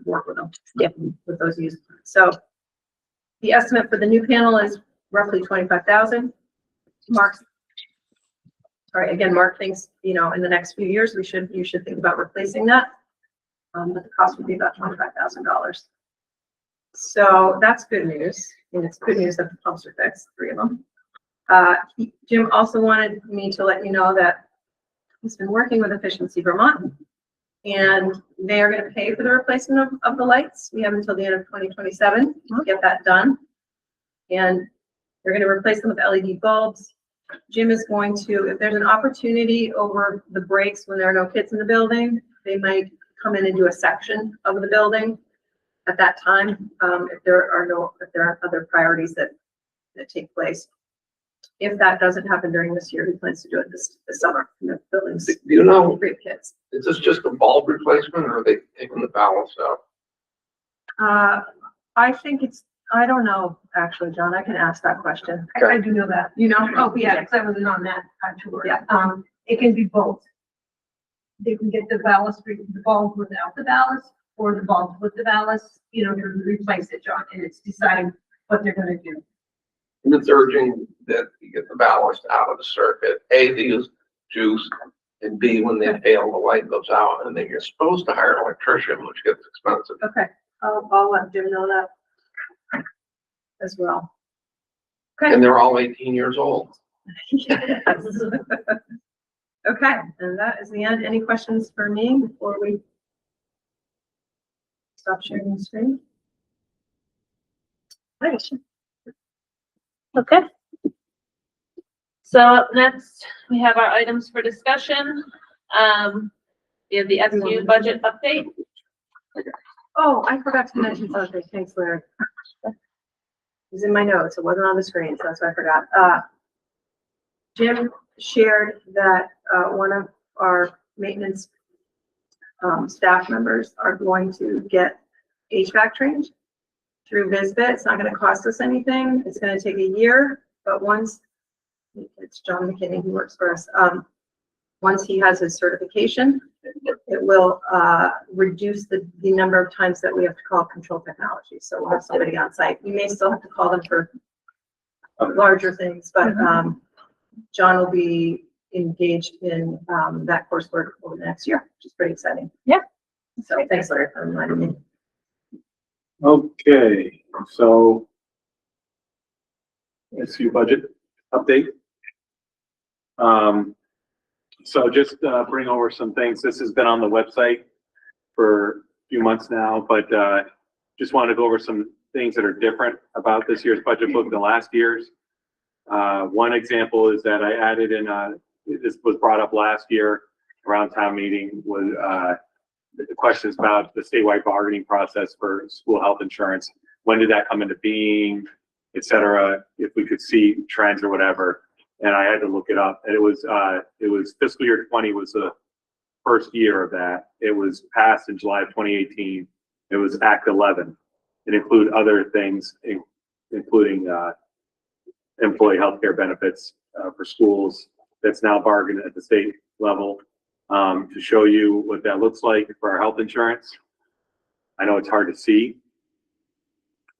work with them with those used parts. So the estimate for the new panel is roughly $25,000. Mark thinks, in the next few years, you should think about replacing that. But the cost would be about $25,000. So that's good news. And it's good news that the pumps are fixed, 3 of them. Jim also wanted me to let you know that he's been working with Efficiency Vermont, and they are going to pay for the replacement of the lights. We have until the end of 2027 to get that done. And they're going to replace them with LED bulbs. Jim is going to, if there's an opportunity over the breaks when there are no kids in the building, they might come in and do a section of the building at that time, if there aren't other priorities that take place. If that doesn't happen during this year, he plans to do it this summer in the buildings. Do you know, Great kids. is this just a bulb replacement, or are they taking the ballast out? I think I don't know, actually, John. I can ask that question. I do know that. You know? Oh, yeah, because I wasn't on that tour. Yeah. It can be both. They can get the ballast, the bulb without the ballast, or the bulb with the ballast, to replace it, John, and it's deciding what they're gonna do. And it's urging that you get the ballast out of the circuit. A, to use juice, and B, when they fail, the light goes out, and then you're supposed to hire an electrician, which gets expensive. Okay. I'll let Jim know that. as well. Okay. And they're all 18 years old. Yes. Okay, and that is the end. Any questions for me before we stop sharing the screen? Right. Okay. So up next, we have our items for discussion. We have the SU budget update. Oh, I forgot to mention something. Thanks, Larry. It was in my notes. It wasn't on the screen, so that's why I forgot. Jim shared that, one of our maintenance, staff members are going to get HVAC trained through Visbit. It's not gonna cost us anything. It's gonna take a year, but once, it's John McKinney who works for us. Once he has his certification, it will, reduce the number of times that we have to call control technology. So we'll have somebody on site. We may still have to call them for larger things, but, John will be engaged in, that coursework over the next year, which is pretty exciting. Yeah. So thanks, Larry, for reminding me. Okay, so SU budget update. So just bring over some things. This has been on the website for a few months now, but just wanted to go over some things that are different about this year's budget book than last year's. One example is that I added in, this was brought up last year around town meeting, was the questions about the statewide bargaining process for school health insurance. When did that come into being, et cetera, if we could see trends or whatever. And I had to look it up, and it was fiscal year 20 was the first year of that. It was passed in July of 2018. It was Act 11. It included other things, including employee healthcare benefits for schools. That's now bargained at the state level. To show you what that looks like for our health insurance. I know it's hard to see,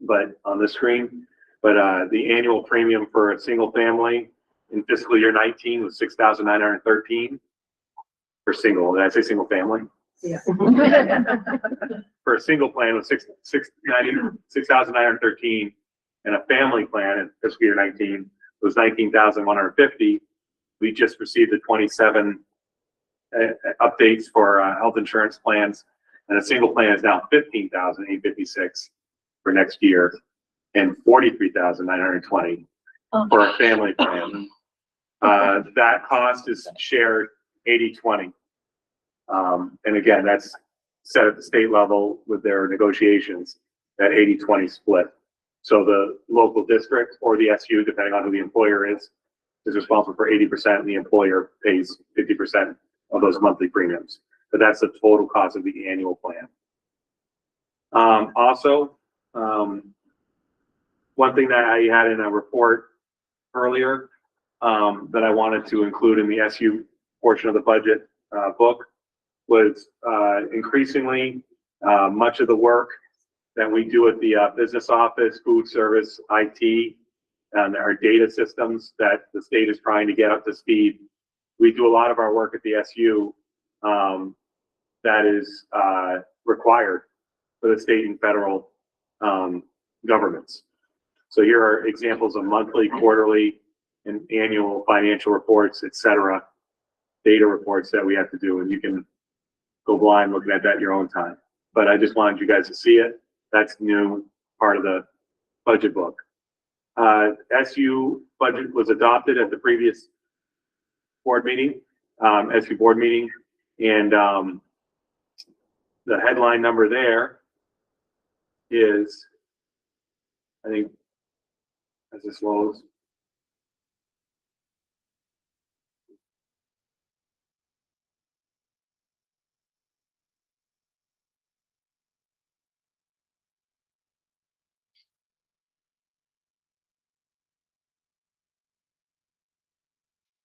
but on the screen, but the annual premium for a single family in fiscal year 19 was $6,913 for single. Did I say single family? Yeah. For a single plan was $6,913, and a family plan in fiscal year 19 was $19,150. We just received the 27 updates for health insurance plans, and a single plan is now $15,856 for next year, and $43,920 for a family plan. That cost is shared 80-20. And again, that's set at the state level with their negotiations, that 80-20 split. So the local district or the SU, depending on who the employer is responsible for 80%, and the employer pays 50% of those monthly premiums. But that's the total cost of the annual plan. Also, one thing that I had in a report earlier that I wanted to include in the SU portion of the budget book was increasingly much of the work that we do at the business office, food service, IT, and our data systems that the state is trying to get up to speed. We do a lot of our work at the SU that is required for the state and federal governments. So here are examples of monthly, quarterly, and annual financial reports, et cetera, data reports that we have to do, and you can go blind looking at that in your own time. But I just wanted you guys to see it. That's new, part of the budget book. SU budget was adopted at the previous board meeting, SU board meeting, and the headline number there is, I think, as this loads.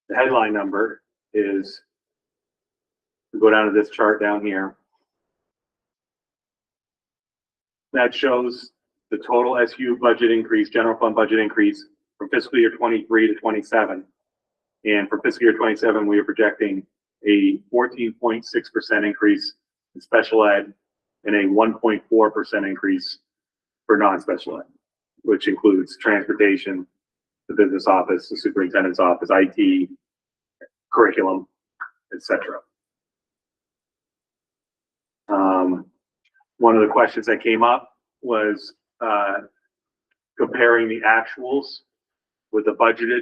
The headline number is, we go down to this chart down here. That shows the total SU budget increase, general fund budget increase from fiscal year 23 to 27. And for fiscal year 27, we are projecting a 14.6% increase in special ed and a 1.4% increase for non-special ed, which includes transportation, the business office, the superintendent's office, IT, curriculum, etc. One of the questions that came up was comparing the actuals with the budgeted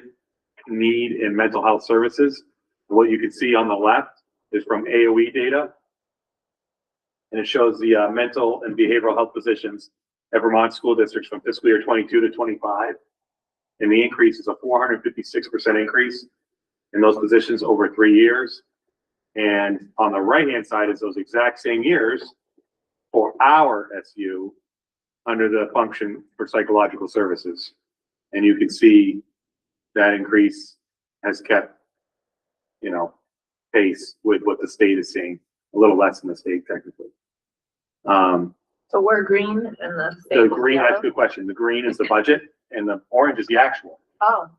need in mental health services. What you can see on the left is from AOE data, and it shows the mental and behavioral health positions at Vermont school districts from fiscal year 22 to 25. And the increase is a 456% increase in those positions over 3 years. And on the right-hand side is those exact same years for our SU under the function for psychological services. And you can see that increase has kept, you know, pace with what the state is seeing, a little less than the state technically. So we're green and the state The is green, that's yellow? a good question. The green is the budget and the orange is the actual. Oh,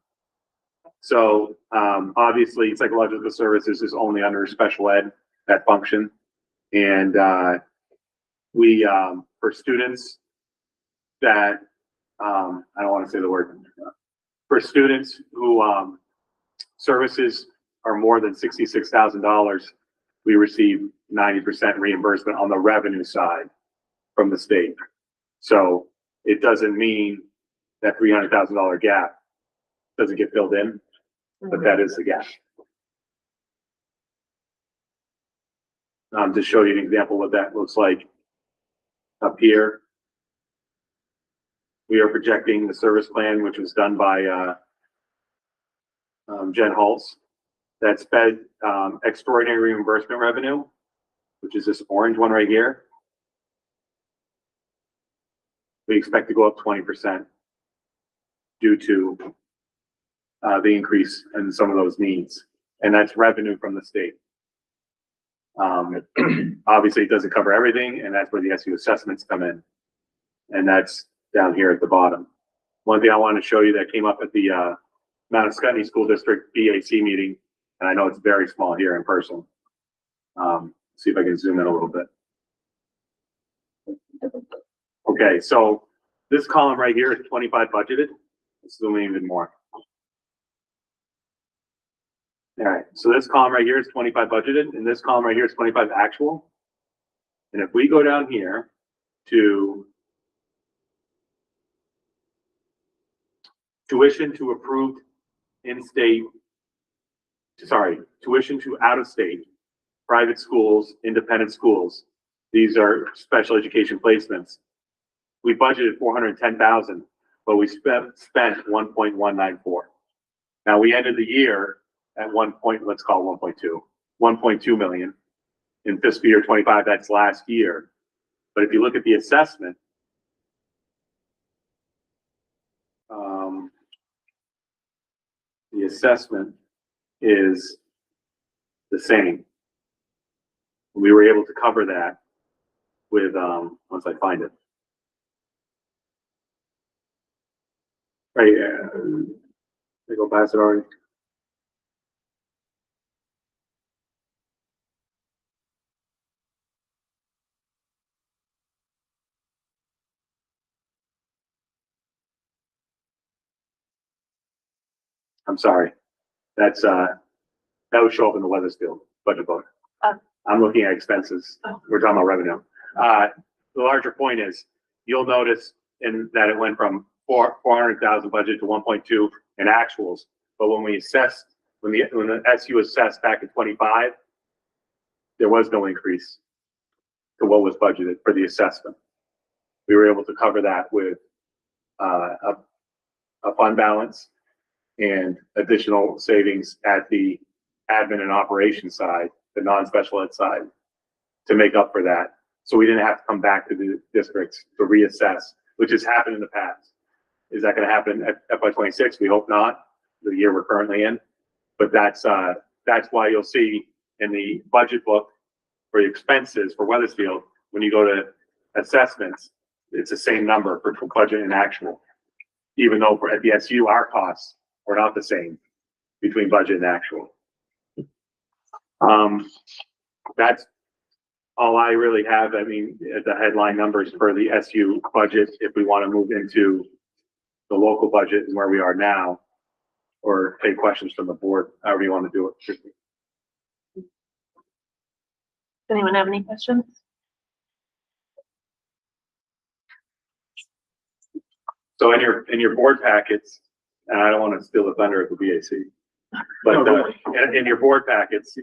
So obviously psychological services is only under special ed, that function. And we, for students that, I don't want to say the word, for students who services are more than $66,000, we receive 90% reimbursement on the revenue side from the state. So it doesn't mean that $300,000 gap doesn't get filled in, but that is the gap. To show you an example of what that looks like up here, we are projecting the service plan, which was done by Jen Holtz, that's fed extraordinary reimbursement revenue, which is this orange one right here. We expect to go up 20% due to the increase in some of those needs, and that's revenue from the state. Obviously, it doesn't cover everything, and that's where the SU assessments come in, and that's down here at the bottom. One thing I wanted to show you that came up at the Mount Scottney School District BAC meeting, and I know it's very small here in person. See if I can zoom in a little bit. Okay, so this column right here is 25 budgeted. Let's zoom in even more. All right, so this column right here is 25 budgeted, and this column right here is 25 actual. And if we go down here to tuition to approved in-state, tuition to out-of-state, private schools, independent schools, these are special education placements. We budgeted 410,000, but we spent 1.194. Now we ended the year at let's call it 1.2 million in fiscal year 25. That's last year. But if you look at the assessment, the assessment is the same. We were able to cover that with, once I find it. Right, I go past it already. I'm sorry. That's, that would show up in the Weathersfield budget book. I'm looking at expenses. We're talking about revenue. The larger point is, you'll notice in that it went from 400,000 budget to 1.2 in actuals. But when we assessed, when the SU assessed back in 25, there was no increase to what was budgeted for the assessment. We were able to cover that with a fund balance and additional savings at the admin and operation side, the non-special ed side, to make up for that. So we didn't have to come back to the districts to reassess, which has happened in the past. Is that going to happen at FY26? We hope not, the year we're currently in. But that's why you'll see in the budget book for the expenses for Weathersfield, when you go to assessments, it's the same number for budget and actual. Even though at the SU, our costs are not the same between budget and actual. That's all I really have, I mean, the headline numbers for the SU budget, if we want to move into the local budget and where we are now, or take questions from the board, however you want to do it. Does anyone have any questions? So in your board packets, and I don't want to steal the thunder of the BAC, but in your board packets,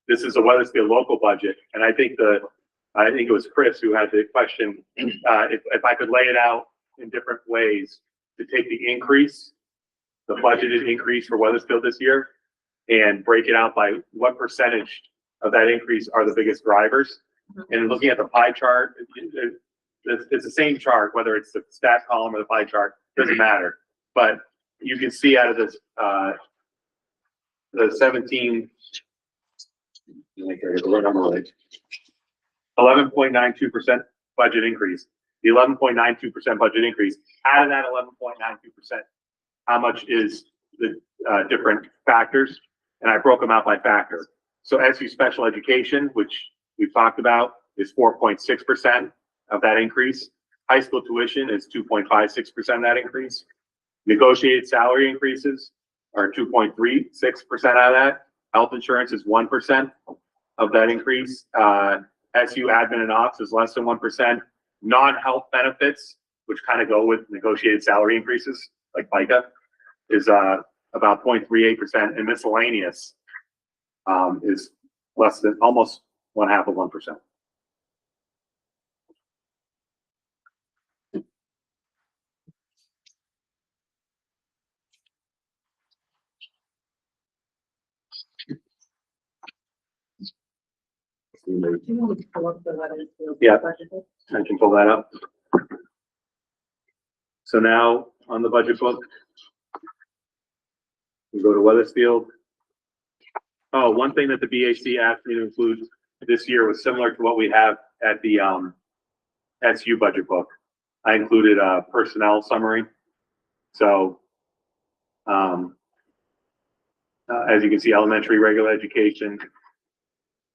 this is a Weathersfield local budget, and I think it was Chris who had the question, if I could lay it out in different ways to take the increase, the budgeted increase for Weathersfield this year, and break it out by what percentage of that increase are the biggest drivers. And looking at the pie chart, it's the same chart, whether it's the stat column or the pie chart, doesn't matter. But you can see out of this, the 17, 11.92% budget increase. The 11.92% budget increase, out of that 11.92%, how much is the different factors? And I broke them out by factor. So SU special education, which we've talked about, is 4.6% of that increase. High school tuition is 2.56% of that increase. Negotiated salary increases are 2.36% out of that. Health insurance is 1% of that increase. SU admin and ops is less than 1%. Non-health benefits, which kind of go with negotiated salary increases, like FICA, is about 0.38%, and miscellaneous is less than, almost 0.5%. Yeah, I can pull that up. So now on the budget book, we go to Weathersfield. Oh, one thing that the BAC asked me to include this year was similar to what we have at the SU budget book. I included a personnel summary. So as you can see, elementary regular education,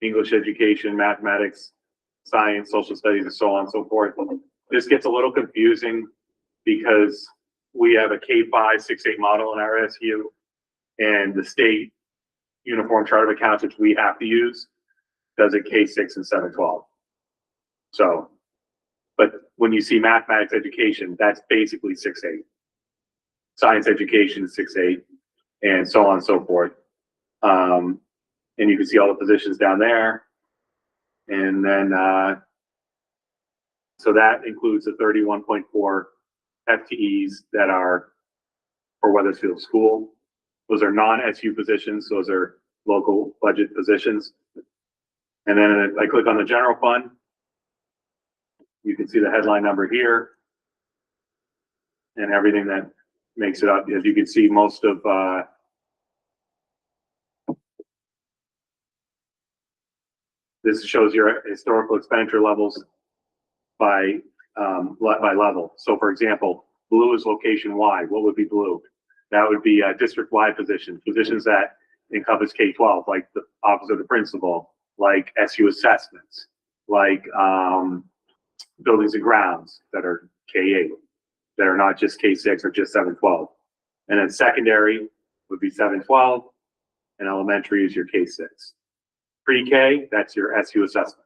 English education, mathematics, science, social studies, and so on and so forth. This gets a little confusing because we have a K-5, 6-8 model in our SU, and the state uniform chart of accounts, which we have to use, does it K-6 and 7-12. So, but when you see mathematics education, that's basically 6-8. Science education is 6-8, and so on and so forth. And you can see all the positions down there. And then, so that includes the 31.4 FTEs that are for Weathersfield School. Those are non-SU positions. Those are local budget positions. And then if I click on the general fund, you can see the headline number here and everything that makes it up. As you can see, most of, this shows your historical expenditure levels by level. So for example, blue is location wide. What would be blue? That would be district-wide positions that encompass K-12, like the office of the principal, like SU assessments, like buildings and grounds that are K-8, that are not just K-6 or just 7-12. And then secondary would be 7-12, and elementary is your K-6. Pre-K, that's your SU assessment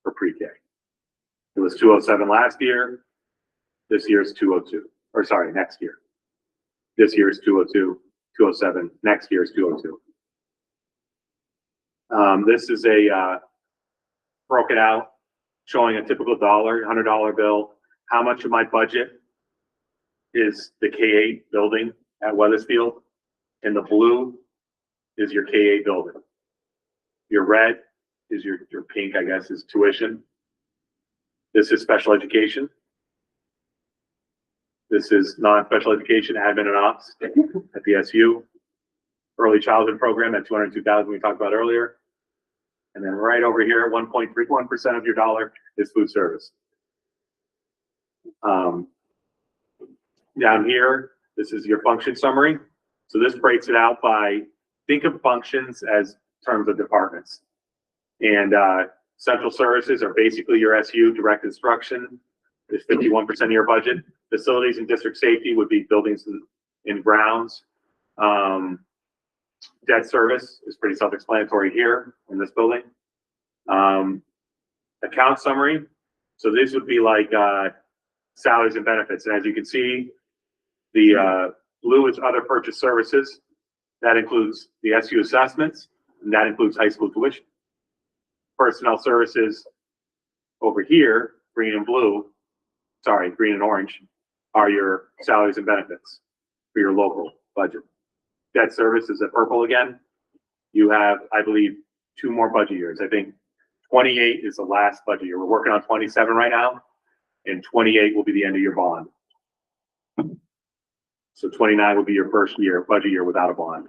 for pre-K. It was 207 last year. This year is 202, or sorry, next year. This year is 202, 207. Next year is 202. This is a broken out, showing a typical $100 bill. How much of my budget is the K-8 building at Weathersfield? And the blue is your K-8 building. Your red is your pink, I guess, is tuition. This is special education. This is non-special education, admin and ops at the SU. Early childhood program at 202,000 we talked about earlier. And then right over here, 1.31% of your dollar is food service. Down here, this is your function summary. So this breaks it out by, think of functions as terms of departments. And, central services are basically your SU, direct instruction, is 51% of your budget. Facilities and district safety would be buildings and grounds. Debt service is pretty self-explanatory here in this building. Account summary. So this would be like, salaries and benefits. And as you can see, the, blue is other purchase services. That includes the SU assessments, and that includes high school tuition. Personnel services over here, green and orange, are your salaries and benefits for your local budget. Debt service is at purple again. You have, I believe, 2 more budget years. I think 28 is the last budget year. We're working on 27 right now, and 28 will be the end of your bond. So 29 will be your first year, budget year without a bond.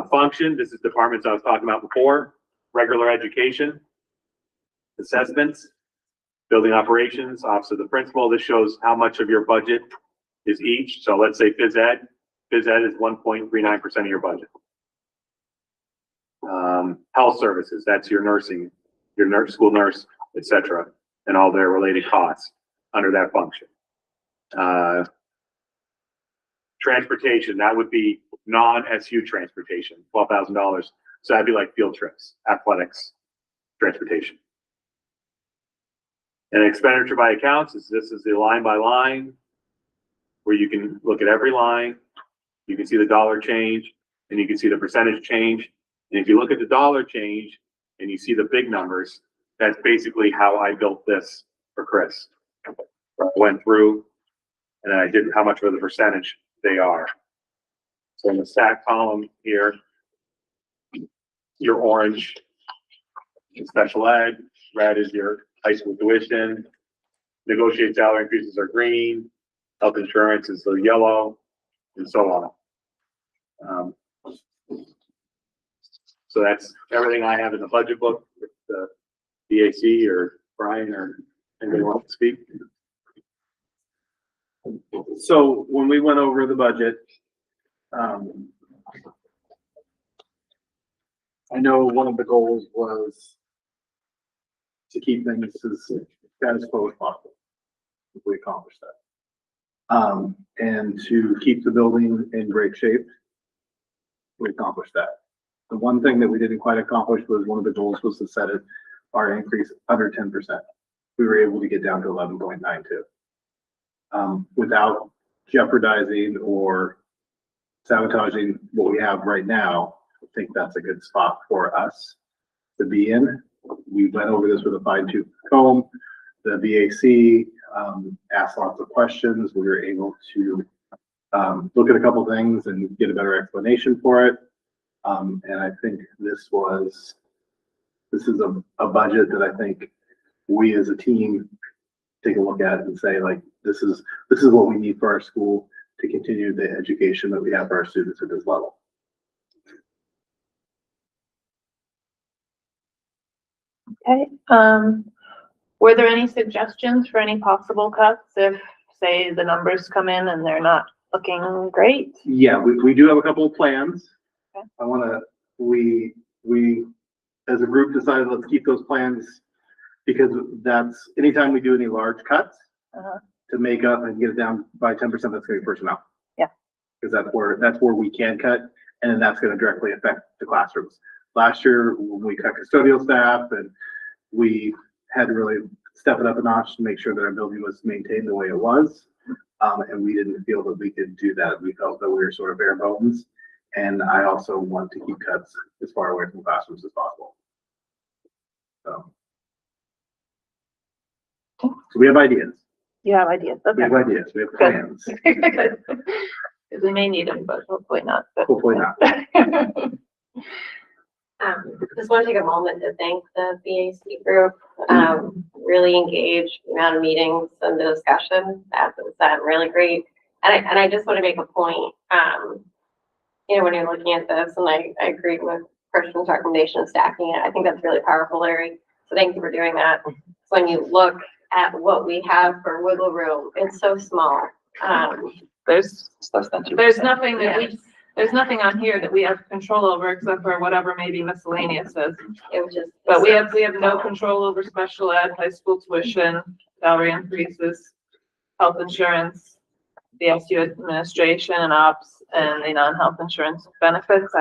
Function, this is departments I was talking about before. Regular education, assessments, building operations, office of the principal. This shows how much of your budget is each. So let's say phys ed. Phys ed is 1.39% of your budget. Health services, that's your nursing, your nurse, school nurse, etc., and all their related costs under that function. Transportation, that would be non-SU transportation, $12,000. So that'd be like field trips, athletics, transportation. And expenditure by accounts is this is the line by line where you can look at every line. You can see the dollar change and you can see the percentage change. And if you look at the dollar change and you see the big numbers, that's basically how I built this for Chris. I went through and I did how much of the percentage they are. So in the stack column here, your orange is special ed, red is your high school tuition, negotiated salary increases are green, health insurance is the yellow, and so on. So that's everything I have in the budget book. If the BAC or Brian or anybody wants to speak. So when we went over the budget, I know one of the goals was to keep things as status quo as possible. If we accomplished that. And to keep the building in great shape. We accomplished that. The one thing that we didn't quite accomplish was one of the goals was to set it, our increase under 10%. We were able to get down to 11.92. Without jeopardizing or sabotaging what we have right now, I think that's a good spot for us to be in. We went over this with a fine-tooth comb. The BAC asked lots of questions. We were able to look at a couple things and get a better explanation for it. And I think this is a budget that I think we as a team take a look at and say, like, this is what we need for our school to continue the education that we have for our students at this level. Okay, were there any suggestions for any possible cuts if, say, the numbers come in and they're not looking great? Yeah, we do have a couple of plans. Okay. We as a group decided let's keep those plans because that's anytime we do any large cuts to make up and get it down by 10%, that's gonna be personnel. Yeah. Because that's where we can cut, and then that's gonna directly affect the classrooms. Last year, when we cut custodial staff and we had to really step it up a notch to make sure that our building was maintained the way it was. And we didn't feel that we could do that. We felt that we were sort of bare bones. And I also want to keep cuts as far away from classrooms as possible. So we have ideas. You have ideas, We okay. have ideas. We have plans. Because we may need them, but hopefully not. But- Hopefully not. Just want to take a moment to thank the BAC group, really engaged, the amount of meetings and the discussion, that was really great. And I just want to make a point, you know, when you're looking at this, and I agreed with Christian's recommendation of stacking it, I think that's really powerful, Larry. So thank you for doing that. When you look at what we have for wiggle room, it's so small. There's nothing that There's nothing on here that we have control over except for whatever maybe miscellaneous is. It was just. But we have no control over special ed, high school tuition, salary increases, health insurance, the SU administration and ops, and the non-health insurance benefits.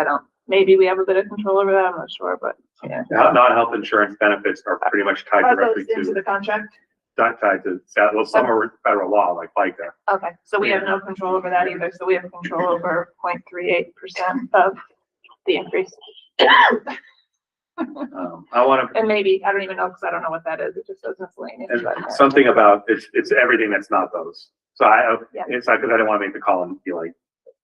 Maybe we have a bit of control over that, I'm not sure, but yeah. Non-health insurance benefits are pretty much tied Are directly those into to, the contract? not tied to, well, some are federal law, like FICA. Okay, so we have no control over that either, so we have control over 0.38% of the increase. I want to, And maybe, I don't even know, because I don't know what that is, it just says miscellaneous. and but- something about, it's everything that's not those. So Yeah. it's like, because I didn't want to make the column feel like,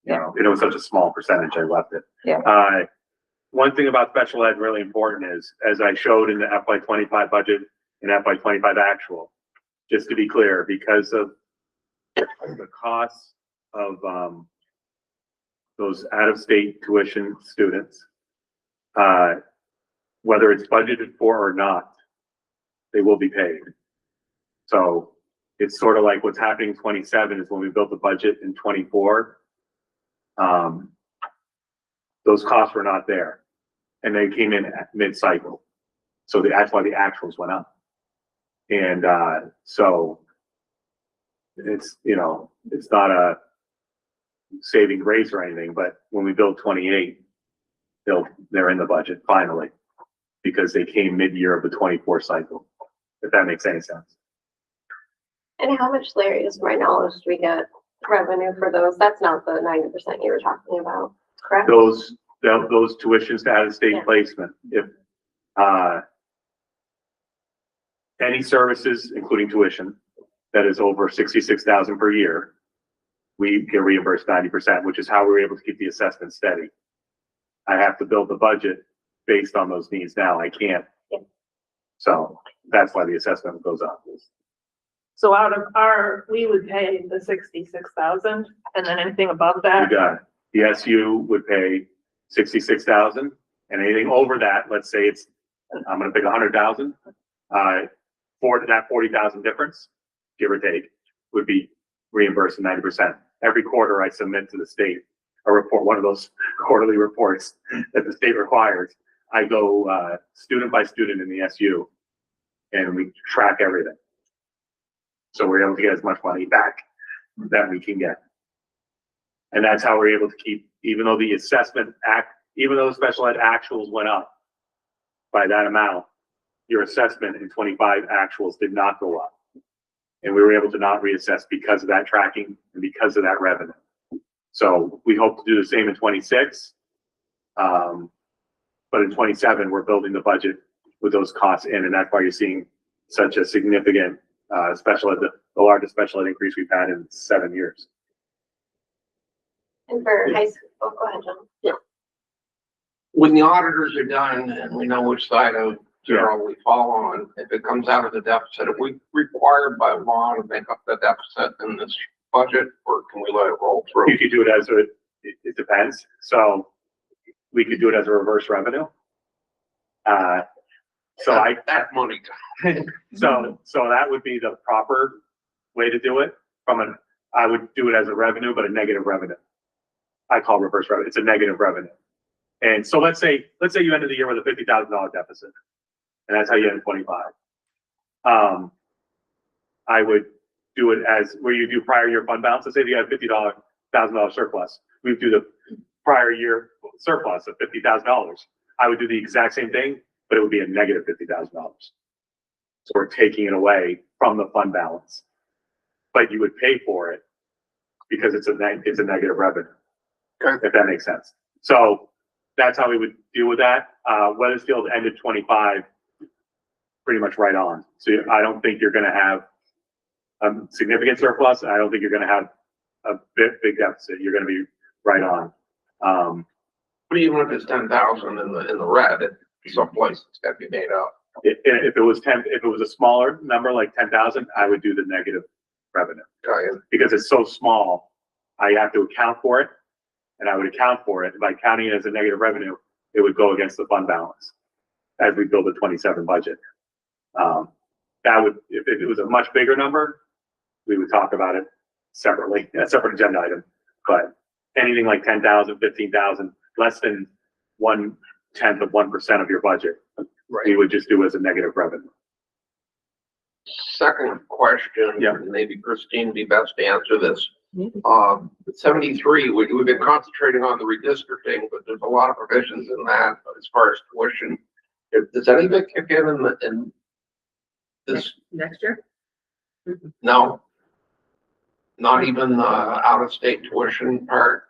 it was such a small percentage, I left it. Yeah. One thing about special ed really important is, as I showed in the FY '25 budget and FY '25 actual, just to be clear, because of the costs of, those out-of-state tuition students, whether it's budgeted for or not, they will be paid. So it's sort of like what's happening in 27 is when we built the budget in 24, those costs were not there and they came in at mid-cycle. So that's why the actuals went up. And, so it's, it's not a saving grace or anything, but when we build 28, they're in the budget finally, because they came mid-year of the 24 cycle, if that makes any sense. And how much, Larry, just my knowledge, do we get revenue for those? That's not the 90% you were talking about, correct? Those tuitions to out-of-state Yeah. placement, if, any services, including tuition, that is over 66,000 per year, we get reimbursed 90%, which is how we're able to keep the assessment steady. I have to build the budget based on those needs now. I can't. Yeah. So that's why the assessment goes up. So out of we would pay the 66,000 and then anything above that? You got it. The SU would pay 66,000 and anything over that, let's say it's, I'm gonna pick 100,000, for that 40,000 difference, give or take, would be reimbursed 90%. Every quarter I submit to the state a report, one of those quarterly reports that the state requires. I go, student by student in the SU and we track everything. So we're able to get as much money back that we can get. And that's how we're able to keep, even though the even though the special ed actuals went up by that amount, your assessment in 25 actuals did not go up. And we were able to not reassess because of that tracking and because of that revenue. So we hope to do the same in 26. But in 27, we're building the budget with those costs in, and that's why you're seeing such a significant special ed, the largest special ed increase we've had in 7 years. And for high school, go ahead, John. When the auditors are done and we know which side of zero we fall on, if it comes out of the deficit, are we required by law to make up the deficit in this budget, or can we let it roll through? You could do it as it depends. So we could do it as a reverse revenue. That money. So that would be the proper way to do it. I would do it as a revenue, but a negative revenue. I call reverse revenue. It's a negative revenue. And so let's say you ended the year with a $50,000 deficit, and that's how you end 25. I would do it as where you do prior year fund balance. Let's say you have $50,000 surplus. We would do the prior year surplus of $50,000. I would do the exact same thing, but it would be a negative $50,000. So we're taking it away from the fund balance, but you would pay for it because it's a negative revenue. Okay. If that makes sense. So that's how we would deal with that. Weathersfield ended 25 pretty much right on. So I don't think you're going to have a significant surplus. I don't think you're going to have a big deficit. You're going to be right on. But even if it's 10,000 in the red, someplace it's got to be made up. If it was a smaller number like 10,000, I would do the negative revenue because it's so small. I have to account for it, and I would account for it by counting it as a negative revenue. It would go against the fund balance as we build the 27 budget. That would, if it was a much bigger number, we would talk about it separately, a separate agenda item. But anything like 10,000, 15,000, less than 1/10 of 1% of your budget, we would just do as a negative revenue. Second question, Yeah. and maybe Christine be best to answer this. Mhm. 73, we've been concentrating on the redistricting, but there's a lot of provisions in that as far as tuition. Does any of it kick in this? Next year? No? Not even the out-of-state tuition part?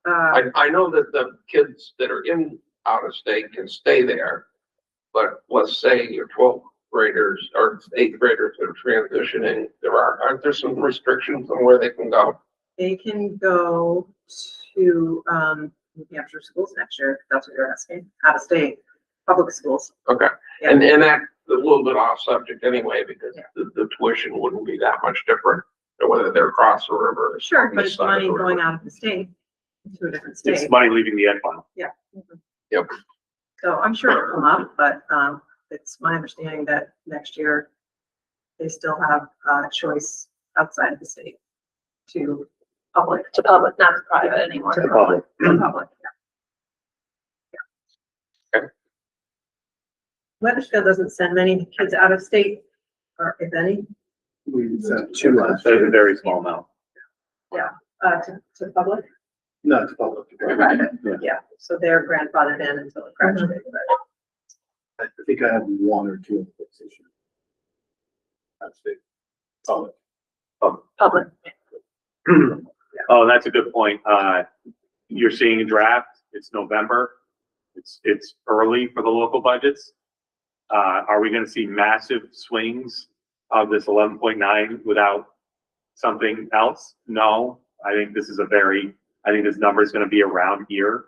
I know that the kids that are in out-of-state can stay there, but let's say your 12th graders or 8th graders that are transitioning, aren't there some restrictions on where they can go? They can go to, New Hampshire schools next year, if that's what you're asking, out of state, public schools. Okay, Yeah. and that's a little bit off subject anyway, because the tuition wouldn't be that much different, whether they're across the river. or Sure, on but this it's side of money the river. going out of the state to a different It's state. money leaving the ed fund. Yep. So I'm sure it'll come up, but, it's my understanding that next year they still have a choice outside of the state to public. To public, not to private anymore. To public, to public. Okay. Weathersfield doesn't send many kids out of state, or if any, We sent two last That's a year, very small amount. to public. not to public. Private, Yeah. yeah, so they're grandfathered in until it graduates. I think I have one or two in the position. That's it. Public. Public. Oh, that's a good point. You're seeing a draft, it's November. It's early for the local budgets. Are we gonna see massive swings of this 11.9 without something else? No, I think this number is gonna be around here.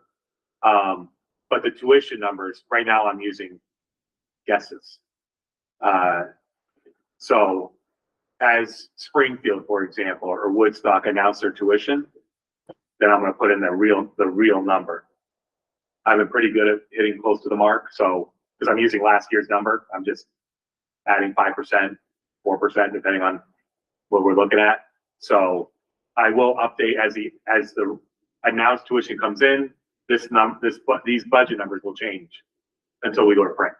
But the tuition numbers, right now I'm using guesses. So as Springfield, for example, or Woodstock announce their tuition, then I'm gonna put in the real number. I've been pretty good at hitting close to the mark, so, because I'm using last year's number, I'm just adding 5%, 4%, depending on what we're looking at. So I will update as the announced tuition comes in, these budget numbers will change until we go to print,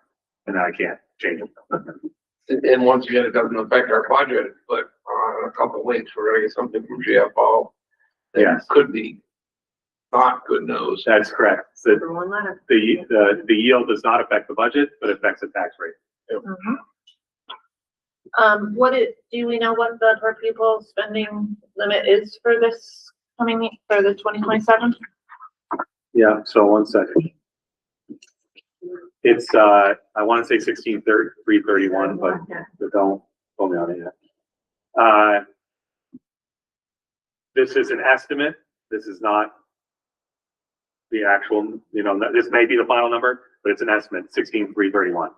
and then I can't change them. And once again, it doesn't affect our budget, but in a couple of weeks, we're gonna get something from GFO. that Yes. Could be not good news. That's correct. For one letter. The yield does not affect the budget, but affects the tax rate. Do we know what the per pupil spending limit is for this for the 2027? Yeah, so 1 second. It's, I want to say 331, but don't hold me on it yet. This is an estimate. This is not the actual, this may be the final number, but it's an estimate, 16,331.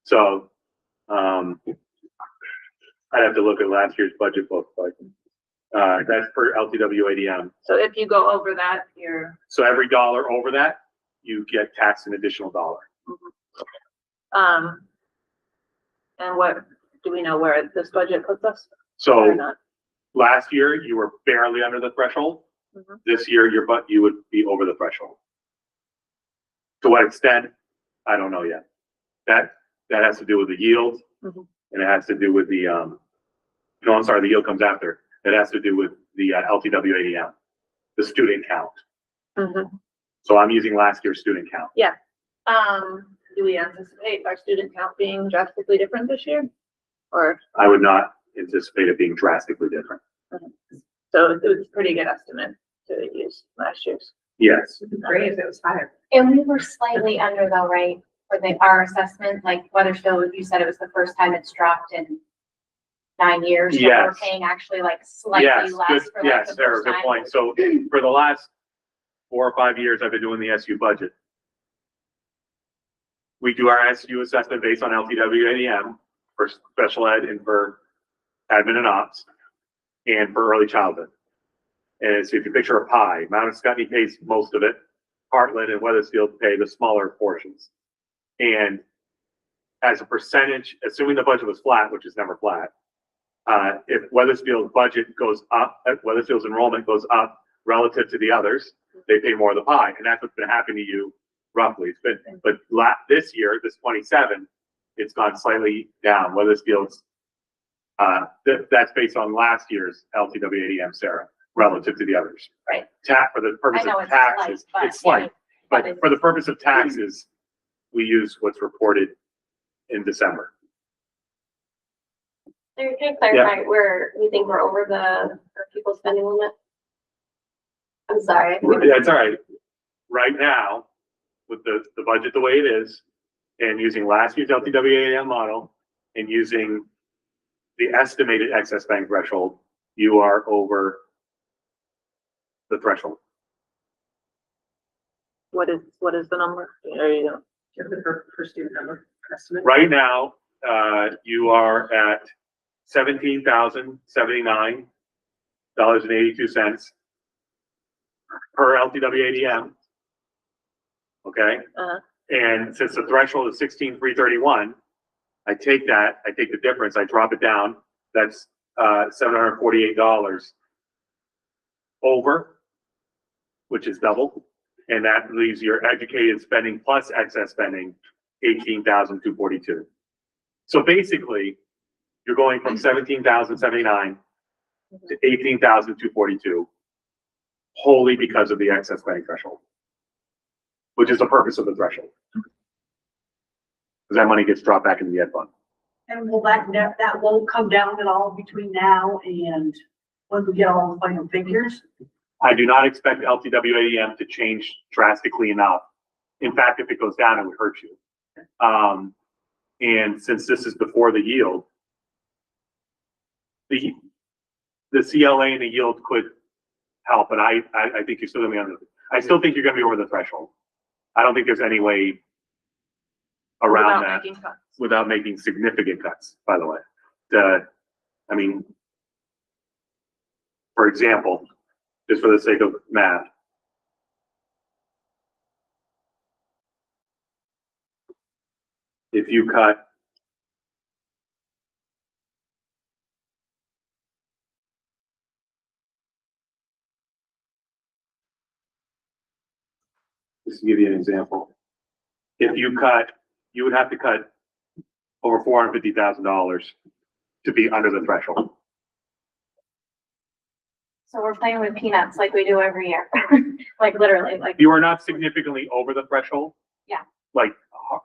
So, I'd have to look at last year's budget book, but, that's per LTW ADM. So if you go over that, So every dollar over that, you get taxed an additional dollar. and what, do we know where this budget puts us? Or So not? last year, you were barely under the threshold. Mhm. This year, you would be over the threshold. To what extent? I don't know yet. That has to do with the yield, Mhm. and it has to do with the, no, I'm sorry, the yield comes after. It has to do with the LTW ADM, the student count. Mhm. So I'm using last year's student count. Do we anticipate our student count being drastically different this year? Or, I would not anticipate it being drastically different. so it was a pretty good estimate to use last year's. Yes. It'd be great if it was higher. And we were slightly under though, right, for our assessment, like Weathersfield, you said it was the first time it's dropped in 9 years. So we're Yes. paying actually like slightly Yes, less good, for like yes, the Sarah, first good time. point. So for the last 4 or 5 years, I've been doing the SU budget. We do our SU assessment based on LTW ADM for special ed and for admin and ops and for early childhood. And so if you picture a pie, Mount Scottney pays most of it. Heartland and Weathersfield pay the smaller portions. And as a percentage, assuming the budget was flat, which is never flat, if Weathersfield's budget goes up, if Weathersfield's enrollment goes up, relative to the others, they pay more of the pie, and that's what's been happening to you roughly. It's been, but this year, this 27, it's gone slightly down. Weathersfield's, that's based on last year's LTWADM, Sarah, relative to the others. Right. For the purpose I know of it's slight, taxes, but it's slight, but but for the purpose of taxes, we use what's reported in December. So can you clarify where you think we're over the people spending limit? I'm sorry. Yeah, it's all right. Right now, with the budget the way it is, and using last year's LTWAM model, and using the estimated excess bank threshold, you are over the threshold. What is the number? There you go. Do you have the per student number estimate? Right now, you are at $17,079.82 per LTWADM. Okay? And since the threshold is 16,331, I take the difference, I drop it down, that's $748 over, which is double, and that leaves your educated spending plus excess spending, 18,242. So basically, you're going from 17,079 to 18,242, wholly because of the excess spending threshold, which is the purpose of the threshold. Because that money gets dropped back into the ed fund. And will that won't come down at all between now and when we get all the final figures? I do not expect LTWADM to change drastically enough. In fact, if it goes down, it would hurt you. And since this is before the yield, the CLA and the yield could help, but I think you're still gonna be under. I still think you're gonna be over the threshold. I don't think there's any way around that without making significant cuts, by the way. I mean, for example, just for the sake of math, if you cut just to give you an example, if you cut, you would have to cut over $450,000 to be under the threshold. So we're playing with peanuts like we do every year. Like literally, like. You are not significantly over the threshold. Yeah. Like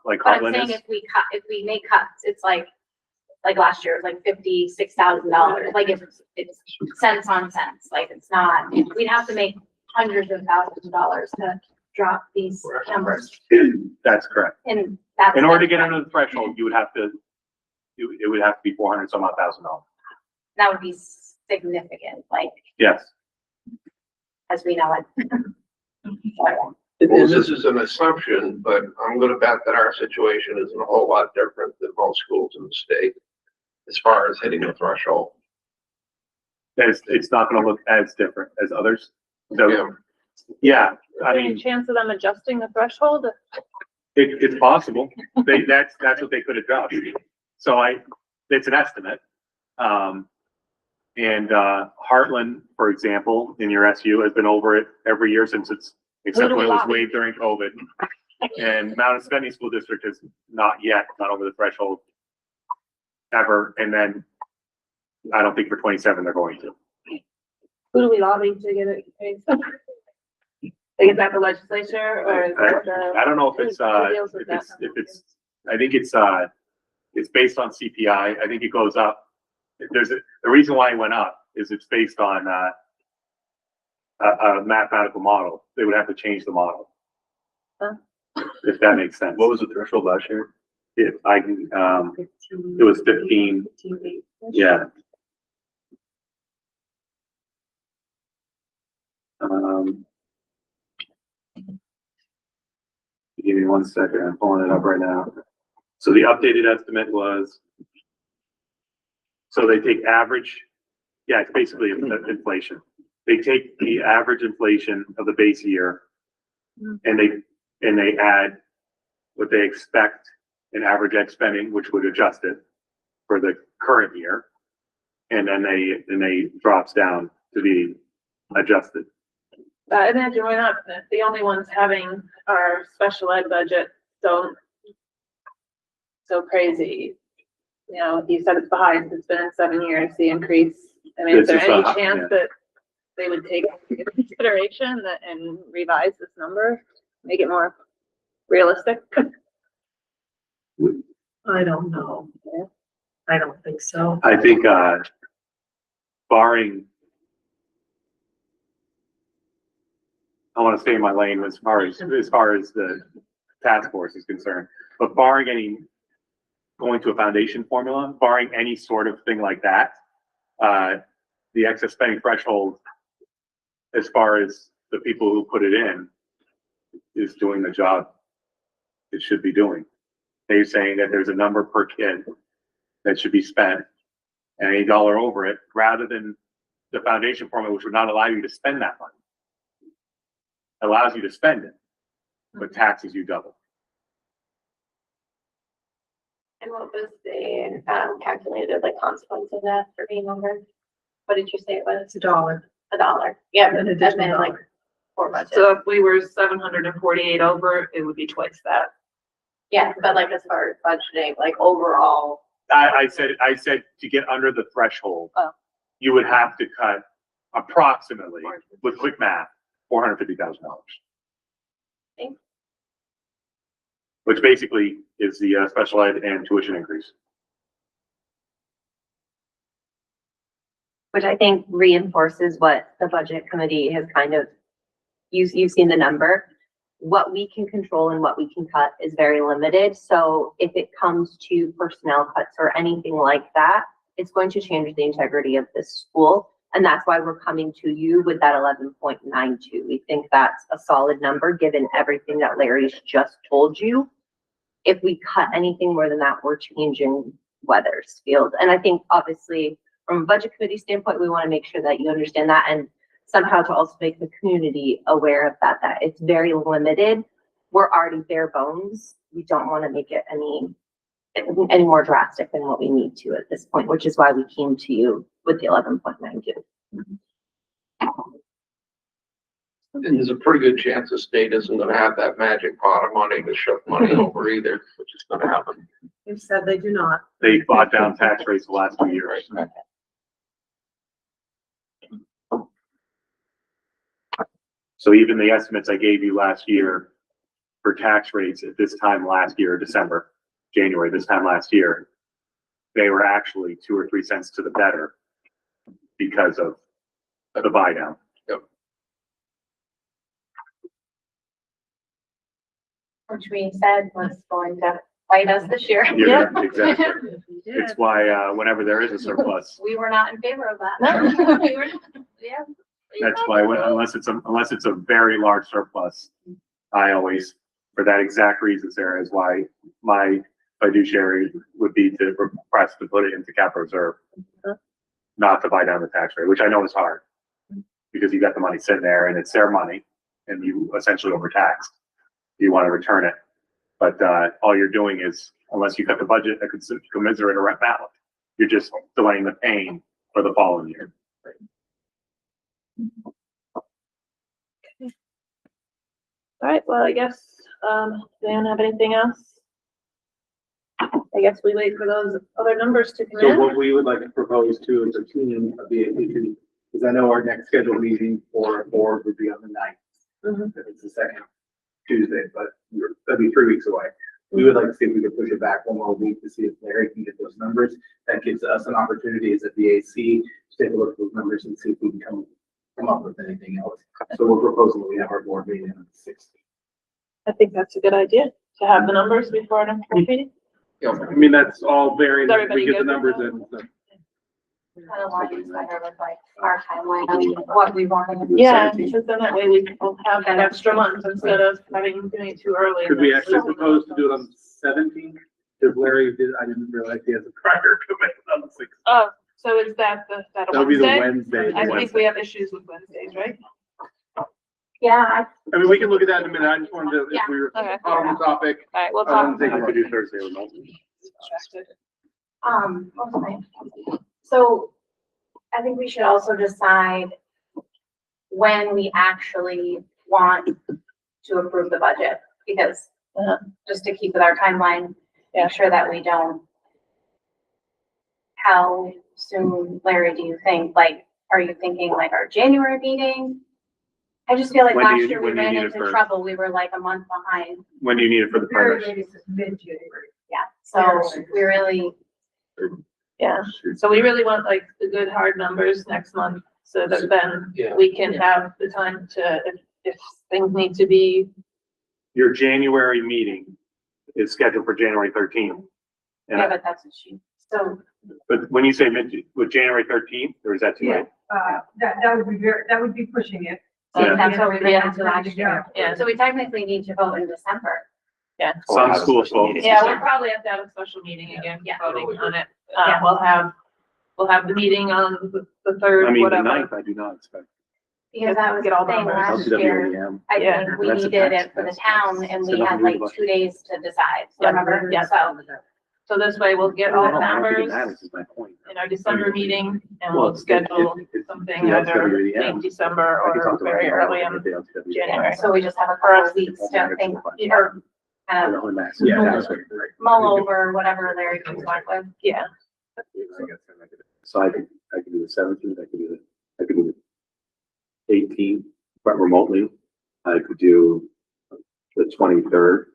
But I'm Heartland saying is. if we make cuts, it's like last year, it was like $56,000. Like it's cents on cents. Like it's not, we'd have to make hundreds of thousands of dollars to drop these numbers. That's correct. And that's. In order to get under the threshold, you would have to, it would have to be 400 some odd thousand dollars. That would be significant, like, Yes. as we know it. And this is an assumption, but I'm gonna bet that our situation isn't a whole lot different than most schools in the state as far as hitting the threshold. It's not going to look as different as others. So, Yeah. yeah, I Any mean, chance of them adjusting the threshold? it's possible. That's what they could adjust. So it's an estimate. And Heartland, for example, in your SU has been over it every year since except when it was waived during COVID. And Mountain Spending School District is not over the threshold ever. And then I don't think for 27 they're going to. Who do we lobby to get it paid? Is that the legislature or is that the? I don't know if it's, I think it's based on CPI. I think it goes up. The reason why it went up is it's based on, a mathematical model. They would have to change the model. Huh? If that makes sense. What was the threshold last year? It was 15. Yeah. Give me 1 second. I'm pulling it up right now. So the updated estimate was, so they take average, yeah, it's basically inflation. They take the average inflation of the base year and they add what they expect in average ed spending, which would adjust it for the current year. And then they drops down to be adjusted. Imagine we're not the only ones having our special ed budget so crazy. You know, you said it's the highest it's been in 7 years, the increase. I mean, is there This is any the- chance yeah. that they would take into consideration that and revise this number, make it more realistic? I don't know. I don't think so. I think, barring, I want to stay in my lane as far as the task force is concerned, but barring any, going to a foundation formula, barring any sort of thing like that, the excess spending threshold, as far as the people who put it in, is doing the job it should be doing. They're saying that there's a number per kid that should be spent, and a dollar over it, rather than the foundation formula, which would not allow you to spend that money. Allows you to spend it, but taxes you double. And what was the calculated like consequence of that for being over? What did you say it was? It's $1. $1. Yeah, An and additional then like dollar. for budget. So if we were 748 over, it would be twice that. Yeah, but like as far as budgeting, like overall, I said to get under the threshold, Oh. you would have to cut approximately, with quick math, $450,000. Thanks. Which basically is the special ed and tuition increase. Which I think reinforces what the budget committee has kind of, you've seen the number. What we can control and what we can cut is very limited. So if it comes to personnel cuts or anything like that, it's going to change the integrity of this school. And that's why we're coming to you with that 11.92. We think that's a solid number, given everything that Larry's just told you. If we cut anything more than that, we're changing Weathersfield. And I think obviously from a budget committee standpoint, we want to make sure that you understand that, and somehow to also make the community aware of that it's very limited. We're already bare bones. We don't want to make it any more drastic than what we need to at this point, which is why we came to you with the 11.92. And there's a pretty good chance the state isn't gonna have that magic pot of money to shift money over either, which is gonna happen. They've said they do not. They bought down tax rates the last 2 years. So even the estimates I gave you last year for tax rates at this time last year, January, this time last year, they were actually 2 or 3 cents to the better because of the buy down. which we said was going to bite us this year. Yeah, exactly. It's why, whenever there is a surplus, We were not in favor of that. We were, yeah. that's why, unless it's a very large surplus, I always, for that exact reason, Sarah, is why my fiduciary would be to request to put it into capital reserve, not to buy down the tax rate, which I know is hard, because you got the money sitting there and it's their money and you essentially overtaxed. You want to return it. But all you're doing is, unless you cut the budget that could commiserate or amount, you're just delaying the pain for the following year. All right, well, I guess, does anyone have anything else? I guess we wait for those other numbers to come So in. what we would like to propose to is a team of the APC, because I know our next scheduled meeting for a board would be on the 9th. Mhm. It's the second Tuesday, but that'd be 3 weeks away. We would like to see if we could push it back one more week to see if Larry can get those numbers. That gives us an opportunity as a BAC to take a look at those numbers and see if we can come up with anything else. So we're proposing that we have our board meeting on the 6th. I think that's a good idea, to have the numbers before our next meeting. I mean, that's all very, Is everybody we get the good numbers with in. So. Kind of lines better with like our timeline of what we wanted. Yeah, because then that way we will have that extra month instead of doing it too early. Could we actually propose to do it on the 17th? Because Larry did, I didn't realize he has a prior commitment on the 6th. Oh, so is that a That'll be the Wednesday? Wednesday. I think we have issues with Wednesdays, right? Yeah, I mean, we can look at that in a minute. I just wanted to, if we were Okay. on the topic. All right, we'll I talk. don't think I could do Thursday remote. What was mine? So I think we should also decide when we actually want to approve the budget, because just to keep with our timeline, make sure that we don't. How soon, Larry, do you think, like, are you thinking like our January meeting? I just feel like When do last you- year we when do you ran need it into for? trouble, we were like a month behind, When do you need it for the Very furnace? latest is mid-January. yeah, so we really, Yeah, so we really want like the good hard numbers next month, so that then Yeah. we can have the time to, if things need to be. Your January meeting is scheduled for January 13th. And yeah, but that's what she, so, But when you say with January 13th, or is that too late? That would be that would be pushing it. Yeah. that's what we ran Yeah. into last year. Yeah. So we technically need to vote in December. Yeah. Some schools vote. Yeah, we'll probably have to have a special meeting again, Yeah. voting on it. Yeah. We'll have the meeting on the third, I mean, the whatever. 9th, I do not expect. Because that was Get all the the thing numbers. last year. LCWADM. I Yeah. think we That's a needed tax- it for the that's- town and we so had nothing like about- 2 days to decide, Yeah. remember? Yeah. So this way we'll get No, all no, the I don't think it numbers matters, is my point. in our December meeting and Well, we'll schedule it's something the either LCWADM. late December I can or talk about very it early with in the LCWADM. January. So we just have a couple of weeks to think, or It kind only matters. Yeah, that's right. of mull over whatever Larry comes back with. Yeah, So I could do the 17th, I could do the 18th, but remotely. I could do the 23rd.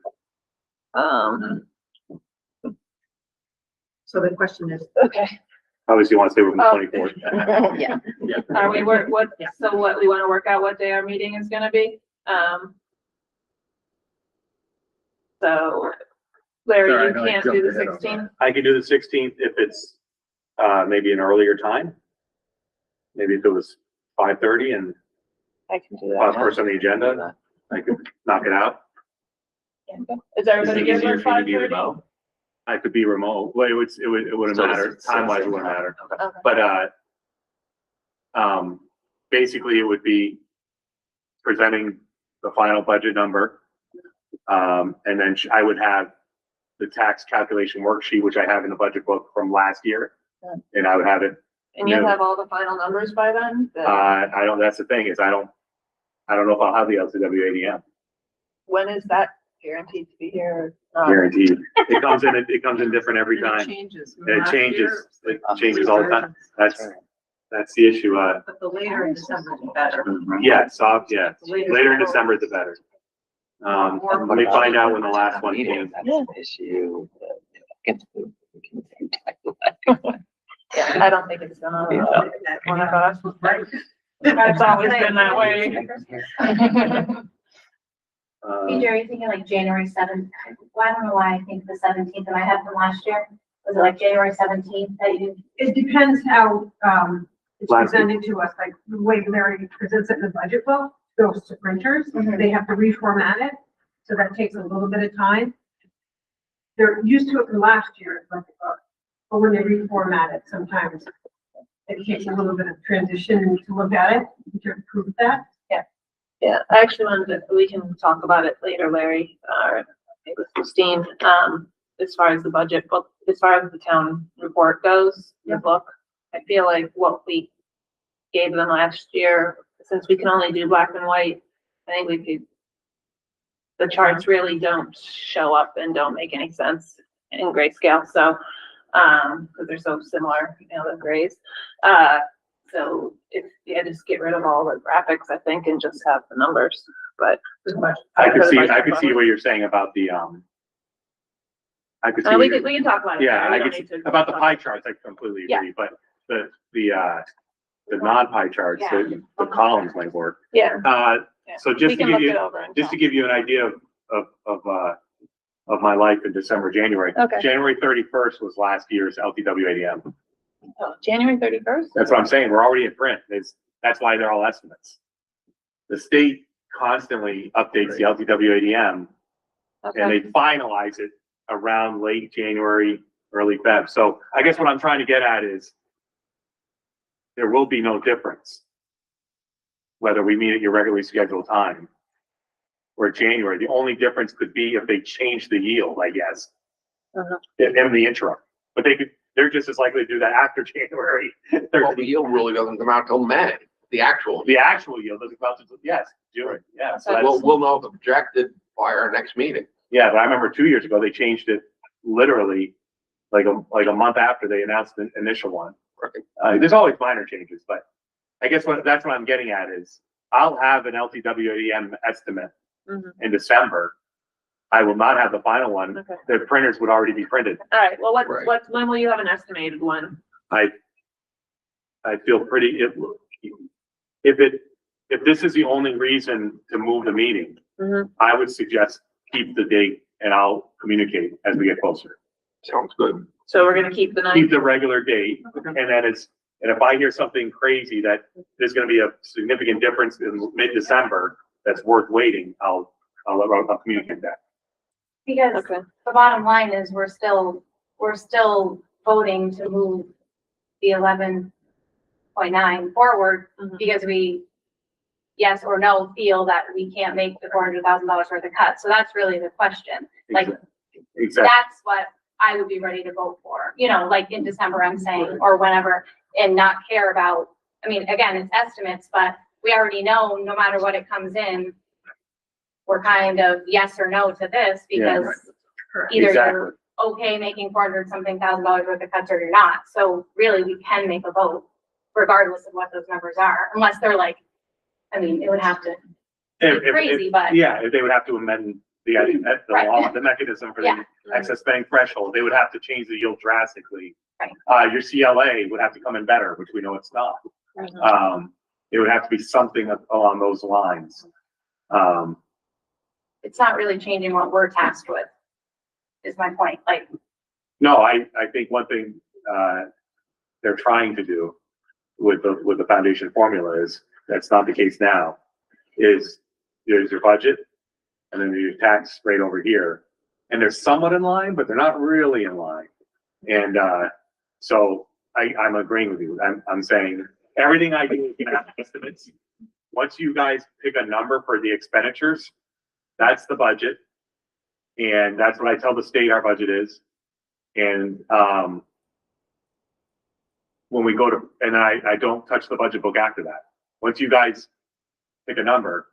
So the question is, okay. Obviously, you want to stay with the Oh. 24th. Yeah. Are we so what, we want to work out what day our meeting is gonna be? So Larry, Sorry, I you know I can't do jumped the ahead on that. 16th? I could do the 16th if it's, maybe an earlier time. Maybe if it was 5:30 and I can do last person on the agenda, I could knock it out. Is everybody good for 5:30? I could be remote. Well, it wouldn't matter. Time wise, it wouldn't matter. But, basically it would be presenting the final budget number. And then I would have the tax calculation worksheet, which I have in the budget book from last year. And I would have it. And you'll No. have all the final numbers by then? I don't, that's the thing is I don't know if I'll have the LCWADM When is that guaranteed to be here? guaranteed. It comes in different every and it time. changes. And it Last changes, year, it changes all the time. That's the issue. But the later in December, the better. Yeah, later in December, the better. Let me find out when the last one came. Issue. Yeah, I don't think it's gonna, one of us. It's always been that way. Hey, Jerry, you thinking like January 7th? Well, I don't know why I think the 17th in my head from last year. Was it like January 17th that you? It depends how, it's Last week. presented to us, like the way Larry presents it in the budget book, goes to printers, Mhm. they have to reformat it, so that takes a little bit of time. They're used to it from last year's budget book, but when they reformat it, sometimes it takes a little bit of transition to look at it, to improve that. Yeah, I actually wanted to, we can talk about it later, Larry, or maybe with Christine, as far as the budget book, as far as the town report goes, the book. I feel like what we gave them last year, since we can only do black and white, I think we could, the charts really don't show up and don't make any sense in grayscale, so, because they're so similar, you know, the grays. So if, yeah, just get rid of all the graphics, I think, and just have the numbers, but. I could see what you're saying about the, I could see. We can talk about it. Yeah, We I don't could, need to- about the pie charts, I completely agree, but the non-pie charts, the columns might work. Yeah. Yeah. So We just to can give look it you, over and just to talk. give you an idea of my life in December, January. Okay. January 31st was last year's LTWADM. Oh, January 31st? That's what I'm saying. We're already in print. That's why they're all estimates. The state constantly updates the LTWADM and Okay. they finalize it around late January, early Feb. So I guess what I'm trying to get at is there will be no difference whether we meet at your regularly scheduled time or January. The only difference could be if they change the yield, I guess, in the interim. But they're just as likely to do that after January. Well, the yield really doesn't come out till May. the actual. The actual yield doesn't come out to, yes, June, yeah. So We'll know the projected by our next meeting. yeah, but I remember 2 years ago, they changed it literally like a month after they announced the initial one. There's always minor changes, but I guess that's what I'm getting at is I'll have an LTWAM estimate in December. I will not have the final one. Okay. The printers would already be printed. All right, well, Right. when will you have an estimated one? I feel pretty, if this is the only reason to move the meeting, I would suggest keep the date and I'll communicate as we get closer. Sounds good. So we're gonna keep the Keep 9th. the regular date and then and if I hear something crazy that there's gonna be a significant difference in mid-December that's worth waiting, I'll communicate that. Because Okay. the bottom line is we're still voting to move the 11.9 forward because we, yes or no, feel that we can't make the $400,000 worth of cuts. So that's really the question. Like, Exactly. that's what I would be ready to vote for, you know, like in December, I'm saying, or whenever, and not care about, I mean, again, it's estimates, but we already know no matter what it comes in, we're kind of yes or no to this because either you're okay making 400-something thousand worth of cuts or you're not. So really, we can make a vote regardless of what those numbers are, unless they're like, I mean, it would have to be crazy, but. Yeah, if they would have to amend the law, the mechanism for the Yeah. excess bank threshold, they would have to change the yield drastically. Right. Your CLA would have to come in better, which we know it's not. It would have to be something along those lines. It's not really changing what we're tasked with, is my point. Like, No, I think one thing, they're trying to do with the foundation formula is, that's not the case now, is there's your budget and then your tax rate over here. And they're somewhat in line, but they're not really in line. And, so I'm agreeing with you. I'm saying everything I do is math estimates. Once you guys pick a number for the expenditures, that's the budget. And that's what I tell the state our budget is. And, when we go to, and I don't touch the budget book after that. Once you guys pick a number,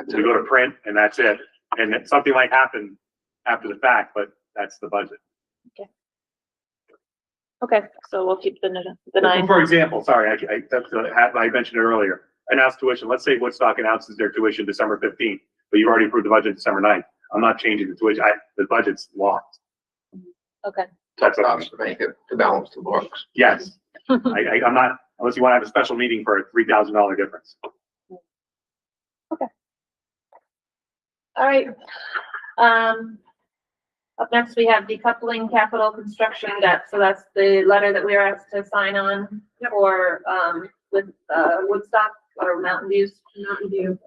we go to print and that's it. And something might happen after the fact, but that's the budget. Okay, so we'll keep the 9. For example, sorry, I mentioned it earlier, announced tuition. Let's say Woodstock announces their tuition December 15th, but you already approved the budget December 9th. I'm not changing the tuition. The budget's locked. Okay. That's us to make it, to balance the books. Yes. I'm not, unless you want to have a special meeting for a $3,000 difference. Okay. All right. Up next, we have decoupling capital construction debt. So that's the letter that we were asked to sign on for, with, Woodstock or Mountain View. Yep.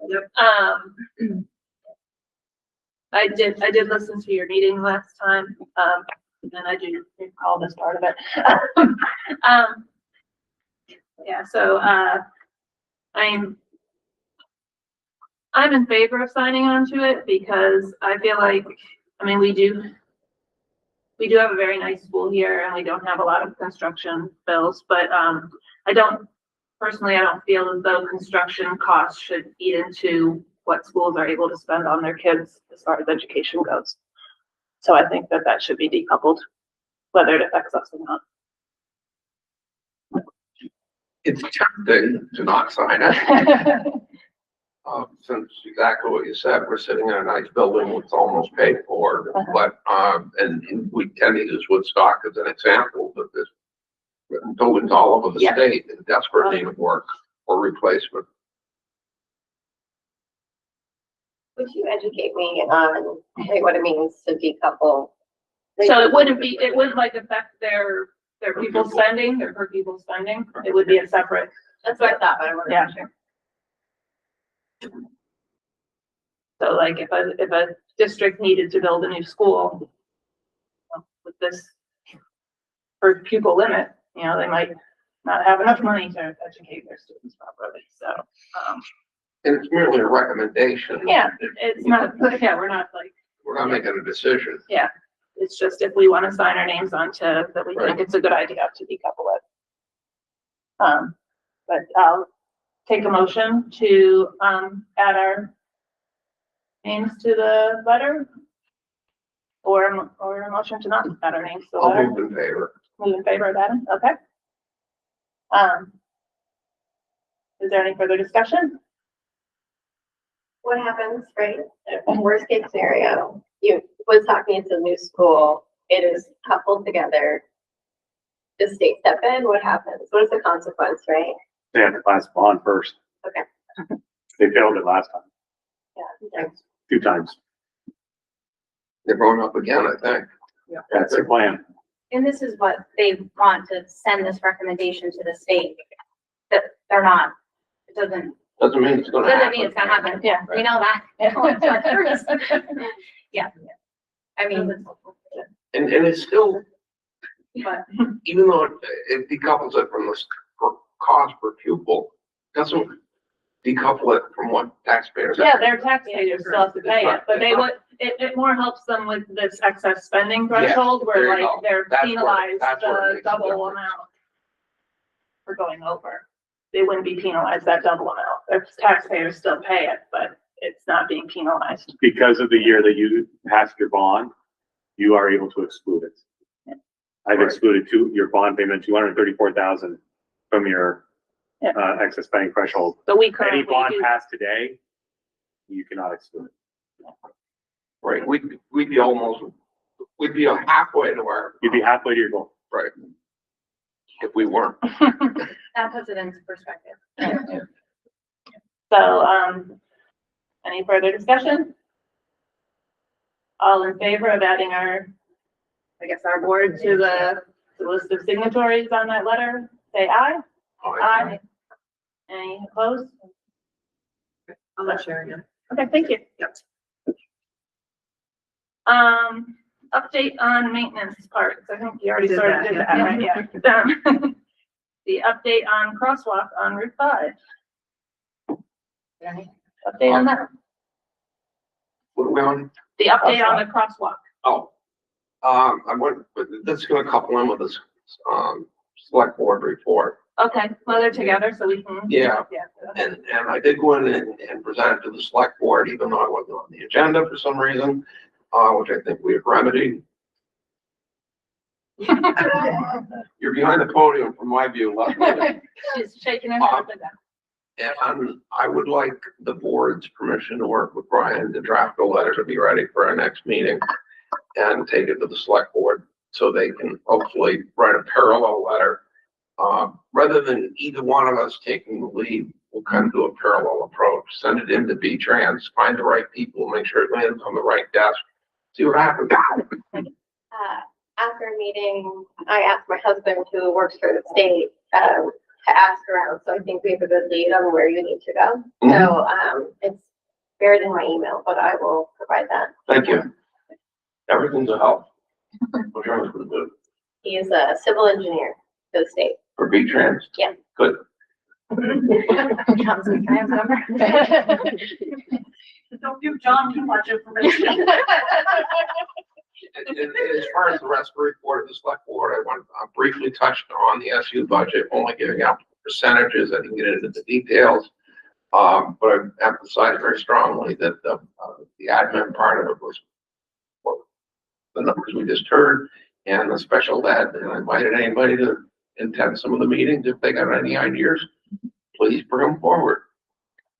I did listen to your meeting last time, and I do recall this part of it. Yeah, so, I'm in favor of signing on to it because I feel like, I mean, we do have a very nice school here and we don't have a lot of construction bills, but, I don't feel as though construction costs should eat into what schools are able to spend on their kids as far as education goes. So I think that should be decoupled, whether it affects us or not. It's tempting to not sign it. Since exactly what you said, we're sitting in a nice building that's almost paid for, but, and we tend to use Woodstock as an example, but there's buildings all over the state in desperate need of work or replacement. would you educate me on what it means to decouple? So it would like affect their people spending, their per pupil spending. It would be a separate. That's what I thought, but I wanted to sure. So like if a district needed to build a new school with this per pupil limit, you know, they might not have enough money to educate their students properly. So, And it's merely a recommendation. yeah, it's not, yeah, we're not making a decision. Yeah, it's just if we want to sign our names onto that, we think it's a good idea to decouple it. But I'll take a motion to, add our names to the letter? Or a motion to not add our names to the I'll letter? move in favor. Move in favor of adding, okay. Is there any further discussion? What happens, right? Worst case scenario, you, Woodstock needs a new school, it is coupled together. Does state step in? What happens? What is the consequence, right? They have to pass bond first. Okay. They failed it last time, Yeah. 2 times. They're going up again, I think. That's their plan. And this is what they want to send this recommendation to the state, that they're not, it doesn't Doesn't mean it's gonna happen. Doesn't mean it's gonna happen. Yeah. We know that. Yeah. I mean, And it's still, but even though it decouples it from the cost per pupil, doesn't decouple it from what taxpayers. Yeah, their taxpayers still have to pay it, but they would, it more helps them with this excess spending threshold there where you like go. they're That's where- penalized that's where it the makes a double difference. amount for going over. They wouldn't be penalized that double amount. Their taxpayers still pay it, but it's not being penalized. Because of the year that you passed your bond, you are able to exclude it. I've Right. excluded your bond payment, 234,000 from your, Yeah. Excess spending threshold. So we Any currently bond do. passed today, you cannot exclude it. Right, we'd be almost, we'd be halfway to our. You'd be halfway to your goal. Right. If we weren't. that puts it into perspective. So, any further discussion? All in favor of adding our, I guess, our board to the list of signatories on that letter, say aye. Aye. Any opposed? I'll let Sharon know. Okay, thank you. Yep. Update on maintenance parts. I think you already Did sort of that, did yeah. that, right? Yeah. The update on crosswalk on Route 5. Update on that. What are we on? The update on the crosswalk. Oh, I went, but that's gonna couple in with this, select board report. Okay, well, they're together, so we can. Yeah. Yeah. And I did go in and present it to the select board, even though I wasn't on the agenda for some reason, which I think we have remedied. You're behind the podium from my view, luckily. She's shaking her head up and down. And I would like the board's permission to work with Brian to draft a letter to be ready for our next meeting and take it to the select board so they can hopefully write a parallel letter. Rather than either one of us taking the lead, we'll kind of do a parallel approach, send it into B-Trans, find the right people, make sure it lands on the right desk, see what happens. After a meeting, I asked my husband, who works for the state, to ask around, so I think we have a good lead on where you need to go. So, it's buried in my email, but I will provide that. Thank you. Everything's a help. We're trying to do He is a civil engineer for the state. for B-Trans. Yeah. Good. John's like, "Can I have the number?" Don't give John too much information. And as far as the rest of the report of the select board, I briefly touched on the SU budget, only giving out percentages. I didn't get into the details. But I emphasized very strongly that the admin part of it was the numbers we just heard and the special ed. And I invited anybody to attend some of the meetings. If they got any ideas, please bring them forward.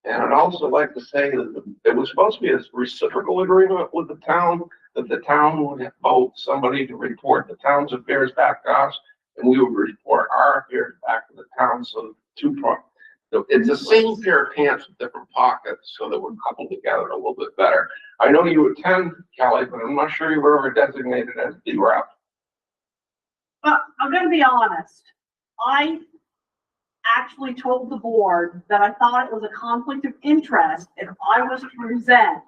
And I'd also like to say that it was supposed to be a reciprocal agreement with the town, that the town would vote somebody to report the town's affairs back to us, and we would report our affairs back to the town. So it's the same pair of pants with different pockets, so that we're coupled together a little bit better. I know you attend, Kelly, but I'm not sure you were ever designated as the rep. But I'm gonna be honest, I actually told the board that I thought it was a conflict of interest if I was to present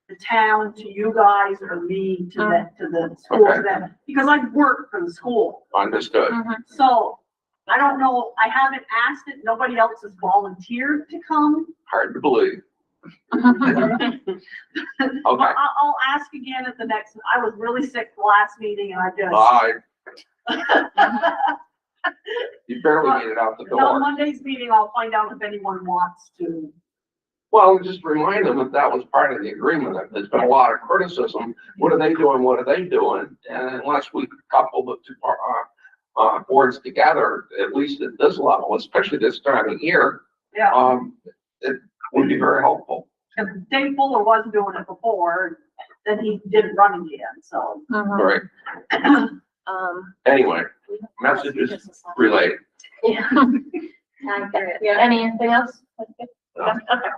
the town to you guys or me to the school to them, because I work for the school. Understood. So I don't know, I haven't asked it, nobody else has volunteered to come. Hard to believe. Okay. I'll ask again at the next, I was really sick the last meeting and I just. Bye. You barely made it out the Now, door. Monday's meeting, I'll find out if anyone wants to. Well, just remind them that that was part of the agreement, that there's been a lot of criticism. What are they doing? What are they doing? And unless we couple the two, boards together, at least at this level, especially this time of year, Yeah, it would be very helpful. if Dave Fuller was doing it before, then he didn't run again, so. Right. Um, Anyway, messages relayed. Yeah. yeah, anything else? No. Okay.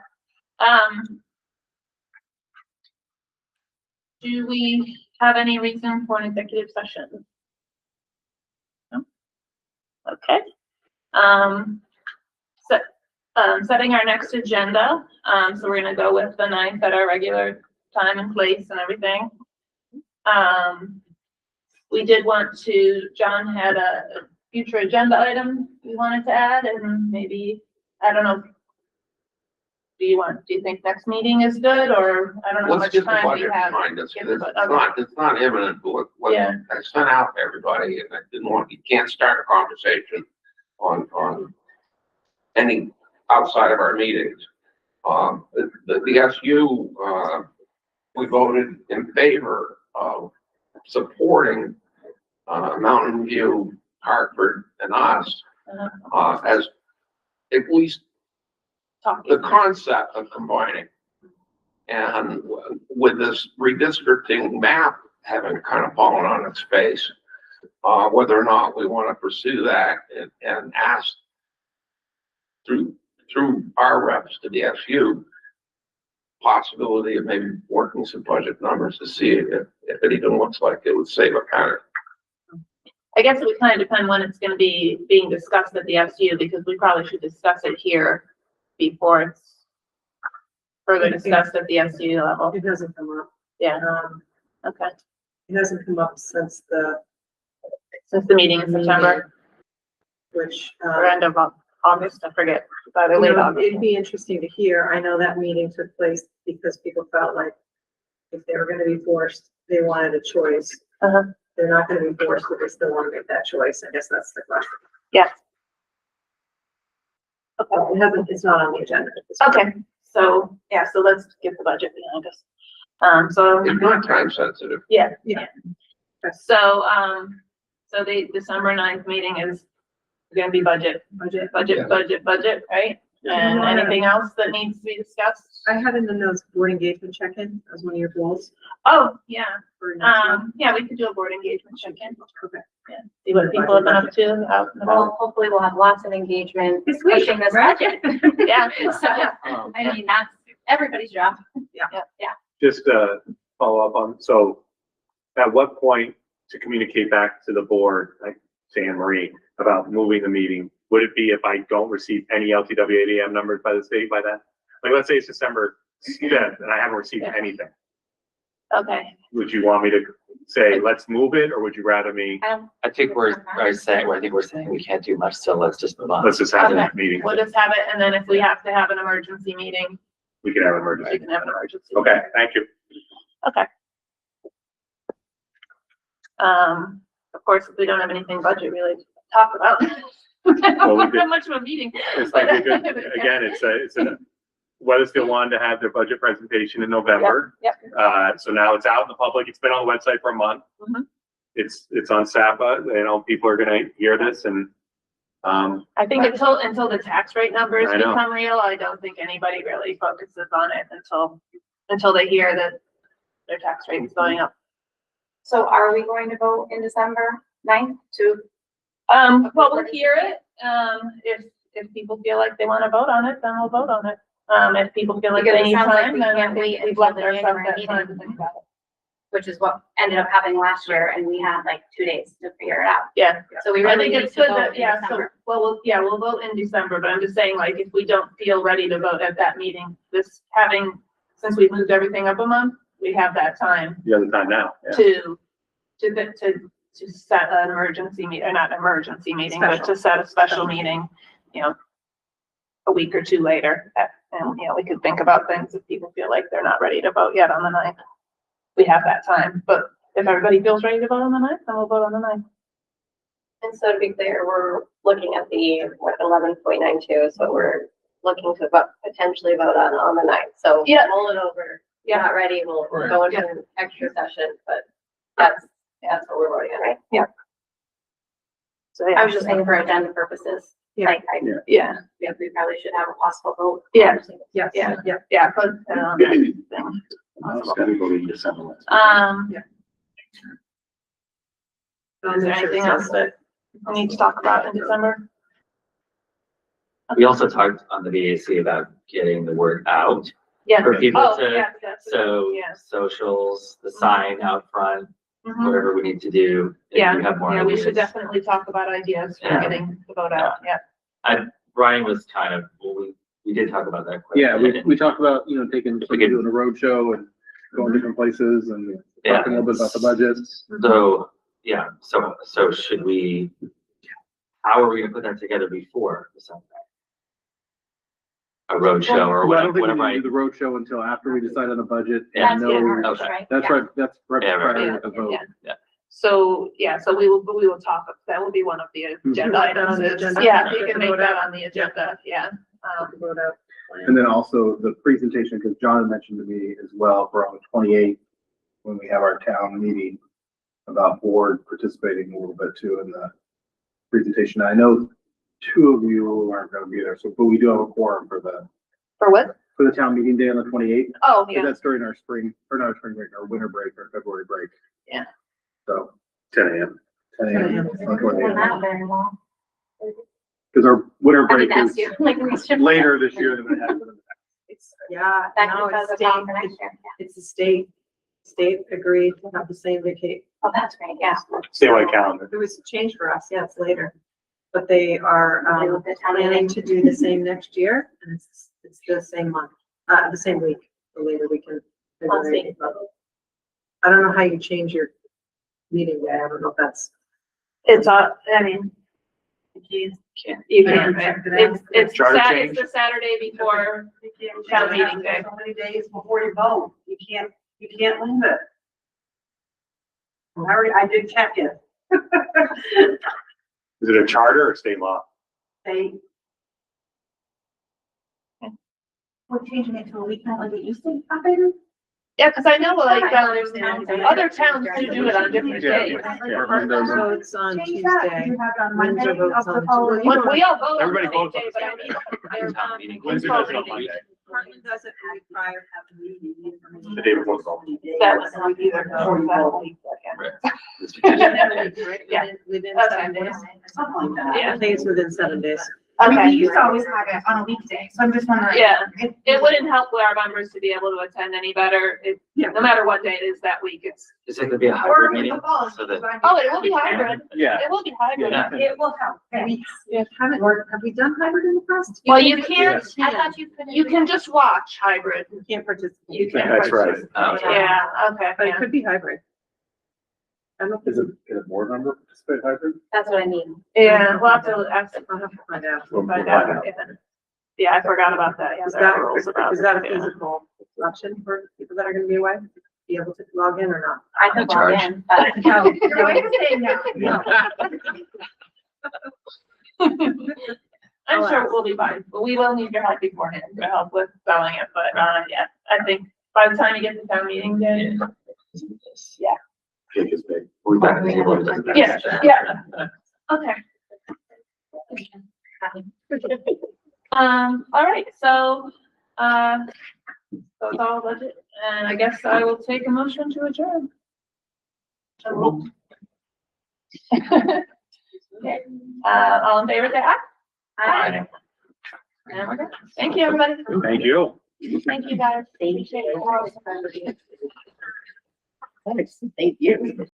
Do we have any reason for an executive session? No? Okay. Setting our next agenda, so we're gonna go with the 9th at our regular time and place and everything. We did want to, John had a future agenda item we wanted to add, and maybe, I don't know. Do you think next meeting is good, or I don't know how Let's much get the time we budget have? behind us. Get It's the bu- not, it's not imminent, but what Yeah. I sent out to everybody, and I didn't want, you can't start a conversation on any outside of our meetings. The SU, we voted in favor of supporting, Mountain View, Hartford, and us, as at least Talking. the concept of combining. And with this redistricting map having kind of fallen on its face, whether or not we want to pursue that and ask through our reps to the SU, possibility of maybe working some budget numbers to see if it even looks like it would save a penny. I guess it would kind of depend when it's gonna be being discussed at the SU, because we probably should discuss it here before it's further discussed at the SU level. It hasn't come up. Yeah, okay. It hasn't come up since the, Since the meeting in September which, or end of August, I forget, either you late know, August. it'd be interesting to hear. I know that meeting took place because people felt like if they were gonna be forced, they wanted a choice. Uh-huh. They're not gonna be forced, but they still wanna make that choice. I guess that's the question. Yeah. It hasn't, it's not on the agenda. at this point. Okay, so, yeah, so let's get the budget behind us. So, It's not time sensitive. yeah. Yeah. So, so the December 9th meeting is gonna be budget, Budget. right? And anything else that needs to be discussed? I had in the notes board engagement check-in as one of your goals Oh, yeah, for next month. yeah, we could do a board engagement check-in. Okay. Yeah, see what people have been up to out and Well, about. hopefully we'll have lots of engagement This week, pushing this right? budget. Yeah, So, I mean, that's everybody's job. Just follow up on, so at what point to communicate back to the board, like to Anne Marie, about moving the meeting? Would it be if I don't receive any LTW ADM numbers by the state by then? Like, let's say it's December 5th and I haven't received anything. Okay, Would you want me to say, let's move it, or would you rather me, I think we're saying we can't do much, so let's just move on. let's just have Okay. a meeting? we'll just have it, and then if we have to have an emergency meeting, We can have an we emergency. can have an emergency. Okay, thank you. Okay. Of course, if we don't have anything budget related to talk about, Well, we not did- that much of a meeting. It's like, a good- again, it's a, Weathersfield wanted to have their budget presentation in November. Yep. So now it's out in the public. It's been on the website for a month. Mhm. It's on SAPA, people are gonna hear this and, I think until the tax rate numbers I know. become real, I don't think anybody really focuses on it until they hear that their tax rate is going up. So are we going to vote in December 9th to? Well, we'll hear it. If people feel like they want to vote on it, then we'll vote on it. If people feel like Because they it need sounds like time, we then can't wait we've until left the ourselves January that meeting. time to think about it. Which is what ended up happening last year, and we had like 2 days to figure it out. Yeah. So we I really think need it's to good vote that, in yeah, so, December. well, we'll vote in December, but I'm just saying, like, if we don't feel ready to vote at that meeting, since we moved everything up a month, we have that time the other time now. Yeah. to set an emergency meeting, or not emergency meeting, but to set a special meeting, a week or two later. And, we could think about things if people feel like they're not ready to vote yet on the 9th. We have that time, but if everybody feels ready to vote on the 9th, then we'll vote on the 9th. And so to be clear, we're looking at the, what, 11.92 is what we're looking to potentially vote on the 9th. So Yeah. roll it over. If you're not ready, we'll Right. go into an extra session, but that's what we're voting on, right? Yeah. So, I was just thinking for agenda purposes, Yeah. like, I, Yeah, yeah, we probably should have a possible vote. Yeah. Yes, Yeah. yeah. yeah, put, It's gotta go to December. is there anything else that we need to talk about in December? We also talked on the VAC about getting the word out Yeah. for people Oh, to, yeah, that's- so yeah. socials, the sign out front, Mhm. whatever we need to do. if Yeah, you have more yeah, we should ideas. definitely talk about ideas for Yeah. getting the vote out, yeah. Brian was kind of, well, we did talk about that. quite a Yeah, bit, we talked about, taking, We could- doing a road show and going different places and Yeah. talking a little bit about the budgets. So, yeah, so should we, how are we gonna put that together before December? A road show or Well, I don't think we whatever, need to do the road show until after we decide on the budget. Yeah. and That's the know- March, Okay. right? That's Yeah. right, that's right Yeah, right. prior to the vote. Yeah. So, yeah, so we will talk, that will be one of the agenda Put that on items. the is- agenda. Yeah, we can make Vote that out. on the agenda, yeah. Vote out. And then also the presentation, because John had mentioned to me as well for on the 28th, when we have our town meeting, about board participating a little bit too in the presentation. I know two of you aren't gonna be there, but we do have a quorum for For what? the town meeting day on the 28th. Oh, Because yeah, that's during our spring, or not our spring break, our winter break, or February break. Yeah. So 10 a.m. 10 a.m. on Well, 28th. not very long. Because our winter I mean, break that's is you, like, we should. later this year than it has been in the past. It's, yeah, That no, gives us it's a time state, for next year. it's the state agreed to have the same vacate. Oh, that's great, yeah. Statewide calendar. It was a change for us, yeah, it's later. But they are, They looked at town planning meeting. to do the same next year, and it's the same month, the same week, the later we can. I'll see. I don't know how you change your meeting day, I don't know if that's. it's, I mean, you can, it's Charter change? it's the Saturday before town meeting day. So many days before you vote, you can't leave it. I did check it. Is it a charter or state law? We're changing it to a weekend like it used to happen. Yeah, cause I know like, Others towns do it. other towns do it on different Yeah. days. So it's on Change that, Tuesday. you have it on Monday Windsor votes of the on following. Tuesday. When we all vote on Everybody the same votes on day, the but I same mean, there's, Town meeting. Windsor does it on Monday, Portland does it the week prior, have the meeting. the day before the vote. that was not either, no, that week, Yeah. Within Okay. 7 days. Something like that. Yeah. I think it's within 7 days. I mean, we Okay, used to always have it on a weekday, so I'm just wondering. yeah, if- it wouldn't help our members to be able to attend any better, no matter what day it is that week, it's, Is it gonna be a Or hybrid in meeting? the fall, So that, it will be hybrid, Yeah. it will be hybrid. Yeah. It will help. We have we done hybrid in the past? Well, you can't, I thought you couldn't. you can just watch hybrid, You can't participate. you can. That's right. Yeah, okay, But it yeah. could be hybrid. I don't Is it board member participate hybrid? That's what I mean. Yeah, we'll have to ask, I'll have to find out. find out, yeah. Yeah, I forgot about that, yeah, Is there are that, rules about is that a it, yeah. physical option for people that are gonna be away? Be able to log in or not? I could log Charge. in, but. No, you're way to say no. No. I'm sure we'll be fine, but we will need your help beforehand to help with spelling it, but, yeah, I think by the time you get to town meeting day, yeah. Jake is big. we're back to the table. It doesn't matter. Yeah, yeah. Okay. All right, so, that's all budget, and I guess I will take a motion to adjourn. Okay, all in favor, say aye. Aye. And we're good. Thank you, everybody. Thank you. Thank you, guys. Thank you. Thank you.